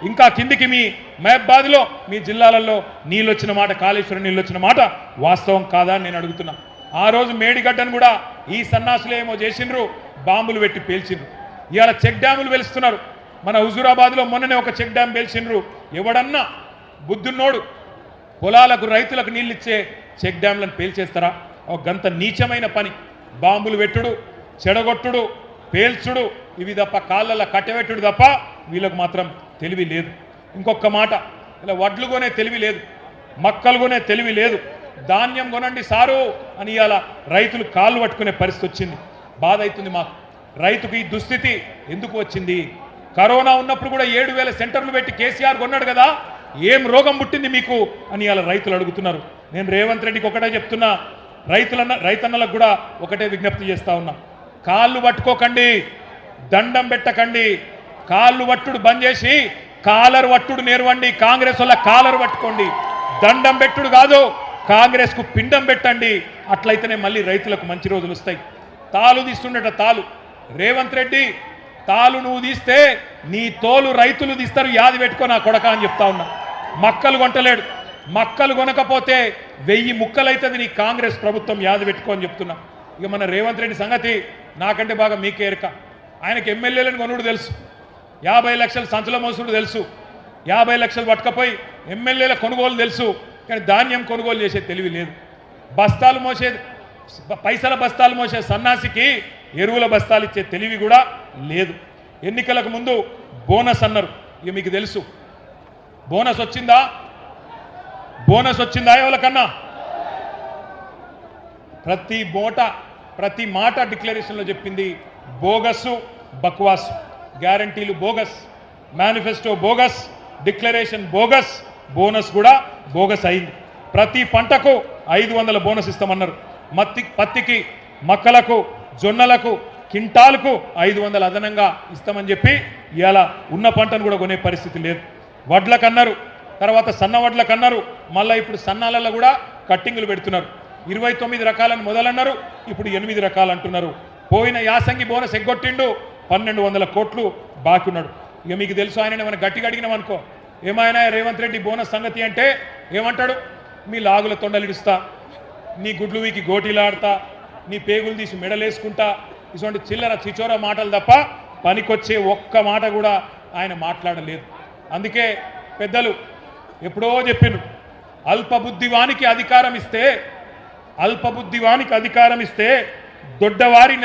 ఇంకా కిందికి మీ మహబాద్లో, మీ జిల్లాలలో నీళ్ళు వచ్చిన మాట, కాళేశ్వరం నీళ్ళు వచ్చిన మాట వాస్తవం కాదా అని నేను అడుగుతున్నా. ఆ రోజు మేడిగడ్డను కూడా ఈ సన్నాసులు ఏమో చేసిండ్రు, బాంబులు పెట్టి పేల్చిండ్రు. ఇవాళ చెక్ డ్యాములు వెలుస్తున్నారు. మన హుజూరాబాద్లో మొన్ననే ఒక చెక్ డ్యామ్ పేల్చిండ్రు. ఎవడన్నా బుద్ధున్నోడు పొలాలకు రైతులకు నీళ్ళు ఇచ్చే చెక్ డ్యామ్లను పేల్చేస్తారా? ఒక గంత నీచమైన పని. బాంబులు పెట్టుడు, చెడగొట్టుడు, పేల్చుడు, ఇవి తప్ప కాళ్ళల్లో కట్టెపెట్టుడు తప్ప వీళ్ళకు మాత్రం తెలివి లేదు. ఇంకొక మాట, ఇలా వడ్లు కొనే తెలివి లేదు, మక్కలు కొనే తెలివి లేదు. ధాన్యం కొనండి సారు అని ఇవాళ రైతులు కాళ్ళు పట్టుకునే పరిస్థితి వచ్చింది. బాధ అవుతుంది మాకు. రైతుకు ఈ దుస్థితి ఎందుకు వచ్చింది? కరోనా ఉన్నప్పుడు కూడా 7,000 సెంటర్లు పెట్టి కేసీఆర్ కొన్నాడు కదా, ఏం రోగం పుట్టింది మీకు అని ఇవాళ రైతులు అడుగుతున్నారు. నేను రేవంత్ రెడ్డికి ఒకటే చెప్తున్నా, రైతన్నలకు కూడా ఒకటే విజ్ఞప్తి చేస్తా ఉన్నా, కాళ్ళు పట్టుకోకండి, దండం పెట్టకండి. కాళ్ళు పట్టుడు బంద్ చేసి కాలర్ వట్టుడు నేర్వండి. కాంగ్రెస్ వల్ల కాలర్ పట్టుకోండి, దండం పెట్టుడు కాదు, కాంగ్రెస్కు పిండం పెట్టండి. అట్లయితేనే మళ్ళీ రైతులకు మంచి రోజులు వస్తాయి. తాలు తీస్తుండట తాలు, రేవంత్ రెడ్డి తాలు నువ్వు తీస్తే నీ తోలు రైతులు తీస్తారు, యాది పెట్టుకో నా కొడక అని చెప్తా ఉన్నా. మక్కలు కొంటలేడు, మక్కలు కొనకపోతే 1000 ముక్కలైతుంది నీ కాంగ్రెస్ ప్రభుత్వం, యాది పెట్టుకో అని చెప్తున్నా. ఇక మన రేవంత్ రెడ్డి సంగతి నాకంటే బాగా మీకే ఎరక. ఆయనకి ఎమ్మెల్యేలను కొనుడు తెలుసు, 50 లక్షలు సంచుల మోసుడు తెలుసు, 50 లక్షలు పట్టుకపోయి ఎమ్మెల్యేల కొనుగోలు తెలుసు. కానీ ధాన్యం కొనుగోలు చేసే తెలివి లేదు. బస్తాలు మోసే పైసల బస్తాలు మోసే సన్నాసికి ఎరువుల బస్తాలు ఇచ్చే తెలివి కూడా లేదు. ఎన్నికలకు ముందు బోనస్ అన్నారు. ఇక మీకు తెలుసు బోనస్ వచ్చిందా? బోనస్ వచ్చిందా ఎవరికన్నా? ప్రతి మాట డిక్లరేషన్లో చెప్పింది బోగస్, బక్వాస్. గ్యారంటీలు bogus, manifesto bogus, declaration bogus, bonus కూడా బోగస్ అయింది. ప్రతి పంటకు 500 బోనస్ ఇస్తామన్నారు. పత్తికి, మక్కలకు, జొన్నలకు కింటాలకు 500 అదనంగా ఇస్తామని చెప్పి ఇవాళ ఉన్న పంటను కూడా కొనే పరిస్థితి లేదు. వడ్లకన్నారు, తర్వాత సన్న వడ్లకన్నారు, మళ్ళీ ఇప్పుడు సన్నాలలో కూడా కట్టింగులు పెడుతున్నారు. 29 రకాలను మొదలన్నారు, ఇప్పుడు 8 రకాలు అంటున్నారు. పోయిన యాసంగి బోనస్ ఎగ్గొట్టిండు, 1200 కోట్లు బాకీ ఉన్నాడు. ఇక మీకు తెలుసు, ఆయన ఏమైనా గట్టిగా అడిగినామనుకో, ఏమైనా రేవంత్ రెడ్డి బోనస్ సంగతి అంటే ఏమంటాడు? మీ లాగుల తొండలిడుస్తా, నీ గుడ్లు వీకి గోటీలాడతా, నీ పేగులు తీసి మెడలేసుకుంటా, ఇటువంటి చిల్లర చిచోర మాటలు తప్ప పనికొచ్చే ఒక్క మాట కూడా ఆయన మాట్లాడలేదు. అందుకే పెద్దలు ఎప్పుడో చెప్పిండ్రు, అల్పబుద్ధివానికి అధికారం ఇస్తే దొడ్డవారి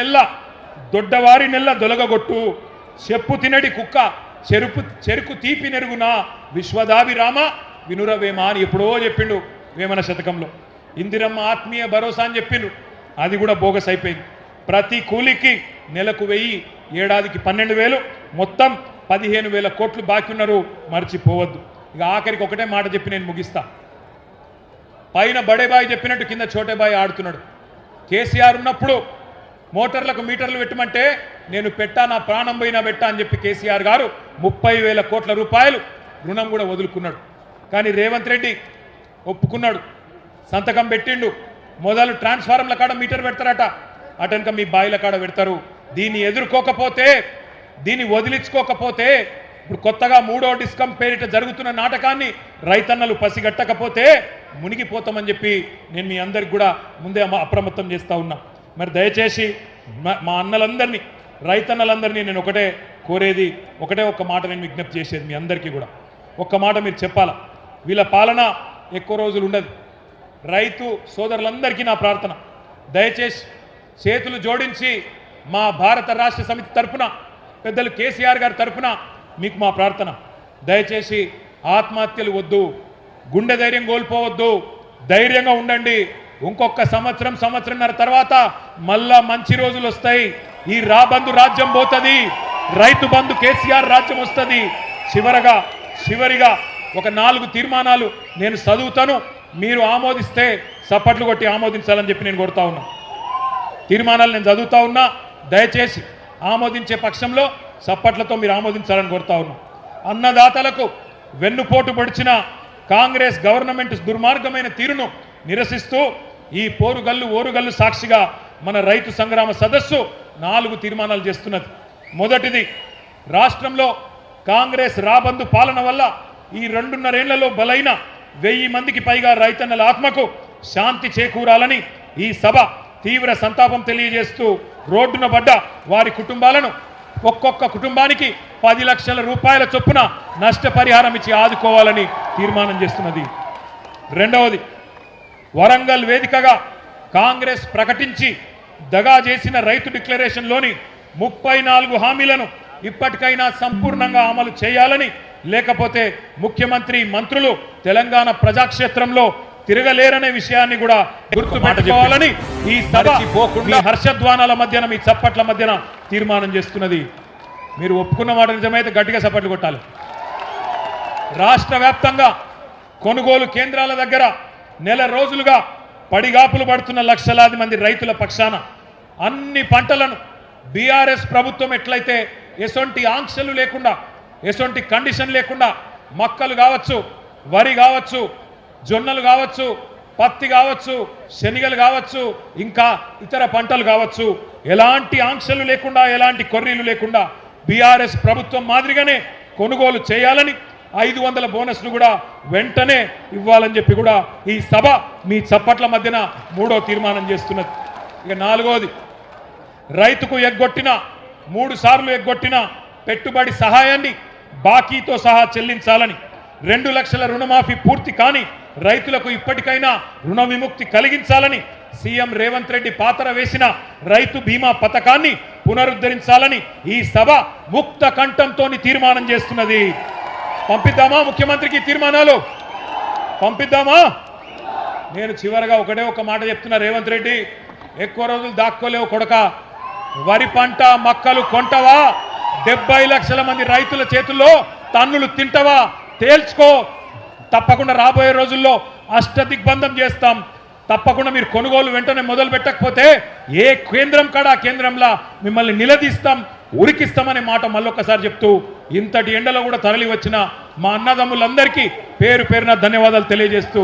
నెల్ల దొలగగొట్టు, చెప్పు తినడి కుక్క చెరుకు తీపి నెరుగునా విశ్వదాభిరామ వినురవేమ అని ఎప్పుడో చెప్పిండు వేమన శతకంలో. ఇందిరమ్మ ఆత్మీయ భరోసా అని చెప్పిండ్రు, అది కూడా బోగస్ అయిపోయింది. ప్రతి కూలికి నెలకు 1000, ఏడాదికి 12,000, మొత్తం 15,000 కోట్లు బాకీ ఉన్నారు, మర్చిపోవద్దు. ఇక ఆఖరికి ఒకటే మాట చెప్పి నేను ముగిస్తా. పైన బడేబాయి చెప్పినట్టు కింద చోటేబాయి ఆడుతున్నాడు. కేసీఆర్ ఉన్నప్పుడు మోటార్లకు మీటర్లు పెట్టమంటే నేను పెట్టా, నా ప్రాణం పోయినా పెట్టా అని చెప్పి కేసీఆర్ గారు 30,000 కోట్ల రూపాయలు రుణం కూడా వదులుకున్నాడు. కానీ రేవంత్ రెడ్డి ఒప్పుకున్నాడు, సంతకం పెట్టిండు. మొదలు ట్రాన్స్ఫార్మర్ల కాడ మీటర్ పెడతారట, అటెనక మీ బాయిల కాడ పెడతారు. దీన్ని ఎదుర్కోకపోతే, దీన్ని వదిలించుకోకపోతే, ఇప్పుడు కొత్తగా 3వ డిస్కం పేరిట జరుగుతున్న నాటకాన్ని రైతన్నలు పసిగట్టకపోతే మునిగిపోతామని చెప్పి నేను మీ అందరికి కూడా ముందే అప్రమత్తం చేస్తూ ఉన్నా. మరి దయచేసి మా అన్నలందరినీ, రైతన్నలందరినీ నేను ఒకటే కోరేది, ఒక్క మాట నేను విజ్ఞప్తి చేసేది మీ అందరికీ కూడా. ఒక్క మాట మీరు చెప్పాలా, వీళ్ళ పాలన ఎక్కువ రోజులు ఉండదు. రైతు సోదరులందరికీ నా ప్రార్థన, దయచేసి చేతులు జోడించి మా భారత రాష్ట్ర సమితి తరఫున, పెద్దలు కేసీఆర్ గారి తరఫున మీకు మా ప్రార్థన, దయచేసి ఆత్మహత్యలు వద్దు, గుండె ధైర్యం కోల్పోవద్దు, ధైర్యంగా ఉండండి. ఇంకొక సంవత్సరంన్నర తర్వాత మళ్ళా మంచి రోజులు వస్తాయి. ఈ రాబందు రాజ్యం పోతుంది, రైతు బంధు కేసీఆర్ రాజ్యం వస్తుంది. చివరిగా ఒక 4 తీర్మానాలు నేను చదువుతాను, మీరు ఆమోదిస్తే చప్పట్లు కొట్టి ఆమోదించాలని చెప్పి నేను కోరుతా ఉన్నా. తీర్మానాలు నేను చదువుతా ఉన్నా, దయచేసి ఆమోదించే పక్షంలో చప్పట్లతో మీరు ఆమోదించాలని కోరుతా ఉన్నా. అన్నదాతలకు వెన్నుపోటు పొడిచిన కాంగ్రెస్ గవర్నమెంట్ దుర్మార్గమైన తీరును నిరసిస్తూ ఈ ఓరుగల్లు సాక్షిగా మన రైతు సంగ్రామ సదస్సు 4 తీర్మానాలు చేస్తున్నది. మొదటిది, రాష్ట్రంలో కాంగ్రెస్ రాబందు పాలన వల్ల ఈ 2.5 ఏళ్లలో బలైన 1000 మందికి పైగా రైతన్నల ఆత్మకు శాంతి చేకూరాలని ఈ సభ తీవ్ర సంతాపం తెలియజేస్తూ రోడ్డున పడ్డ వారి కుటుంబాలను ఒక్కొక్క కుటుంబానికి 10 లక్షల రూపాయల చొప్పున నష్టపరిహారం ఇచ్చి ఆదుకోవాలని తీర్మానం చేస్తున్నది. రెండవది, వరంగల్ వేదికగా కాంగ్రెస్ ప్రకటించి దగా చేసిన రైతు డిక్లరేషన్లోని 34 హామీలను ఇప్పటికైనా సంపూర్ణంగా అమలు చేయాలని, లేకపోతే ముఖ్యమంత్రి మంత్రులు తెలంగాణ ప్రజాక్షేత్రంలో తిరగలేరనే విషయాన్ని కూడా గుర్తుపెట్టుకోవాలని ఈ సభ మీ హర్షధ్వానాల మధ్యన, మీ చప్పట్ల మధ్యన తీర్మానం చేస్తున్నది. మీరు ఒప్పుకున్న మాట నిజమైతే గట్టిగా చప్పట్లు కొట్టాలి. రాష్ట్ర వ్యాప్తంగా కొనుగోలు కేంద్రాల దగ్గర నెల రోజులుగా పడిగాపులు పడుతున్న లక్షలాది మంది రైతుల పక్షాన అన్ని పంటలను బీఆర్ఎస్ ప్రభుత్వం ఎట్లయితే ఎసొంటి ఆంక్షలు లేకుండా, ఎసొంటి కండిషన్ లేకుండా మక్కలు కావచ్చు, వరి కావచ్చు, జొన్నలు కావచ్చు, పత్తి కావచ్చు, శనగలు కావచ్చు, ఇంకా ఇతర పంటలు కావచ్చు, ఎలాంటి ఆంక్షలు లేకుండా, ఎలాంటి కొర్రీలు లేకుండా బీఆర్ఎస్ ప్రభుత్వం మాదిరిగానే కొనుగోలు చేయాలని, 500 బోనస్ను కూడా వెంటనే ఇవ్వాలని చెప్పి కూడా ఈ సభ మీ చప్పట్ల మధ్యన 3వ తీర్మానం చేస్తున్నది. ఇక 4వది, రైతుకు 3 సార్లు ఎగ్గొట్టిన పెట్టుబడి సహాయాన్ని బాకీతో సహా చెల్లించాలని, 2 లక్షల రుణమాఫీ పూర్తి కాని రైతులకు ఇప్పటికైనా రుణ విముక్తి కలిగించాలని సీఎం రేవంత్ రెడ్డి పాతర వేసిన రైతు బీమా పథకాన్ని పునరుద్ధరించాలని ఈ సభ ముక్త కంఠంతో తీర్మానం చేస్తున్నది. పంపిద్దామా ముఖ్యమంత్రికి తీర్మానాలు? పంపిద్దామా? నేను చివరగా ఒక మాట చెప్తున్నా, రేవంత్ రెడ్డి ఎక్కువ రోజులు దాక్కోలేవు కొడక. వరి పంట మక్కలు కొంటవా? 70 లక్షల మంది రైతుల చేతుల్లో తన్నులు తింటవా? తేల్చుకో. తప్పకుండా రాబోయే రోజుల్లో అష్టదిగ్బంధం చేస్తాం. తప్పకుండా మీరు కొనుగోలు వెంటనే మొదలు పెట్టకపోతే ఏ కేంద్రం కాడా కేంద్రంలా మిమ్మల్ని నిలదీస్తాం, ఉరికిస్తామనే మాట మళ్ళొక్కసారి చెప్తూ, ఇంతటి ఎండలో కూడా తరలి వచ్చిన మా అన్నదమ్ములందరికీ పేరు పేరున ధన్యవాదాలు తెలియజేస్తూ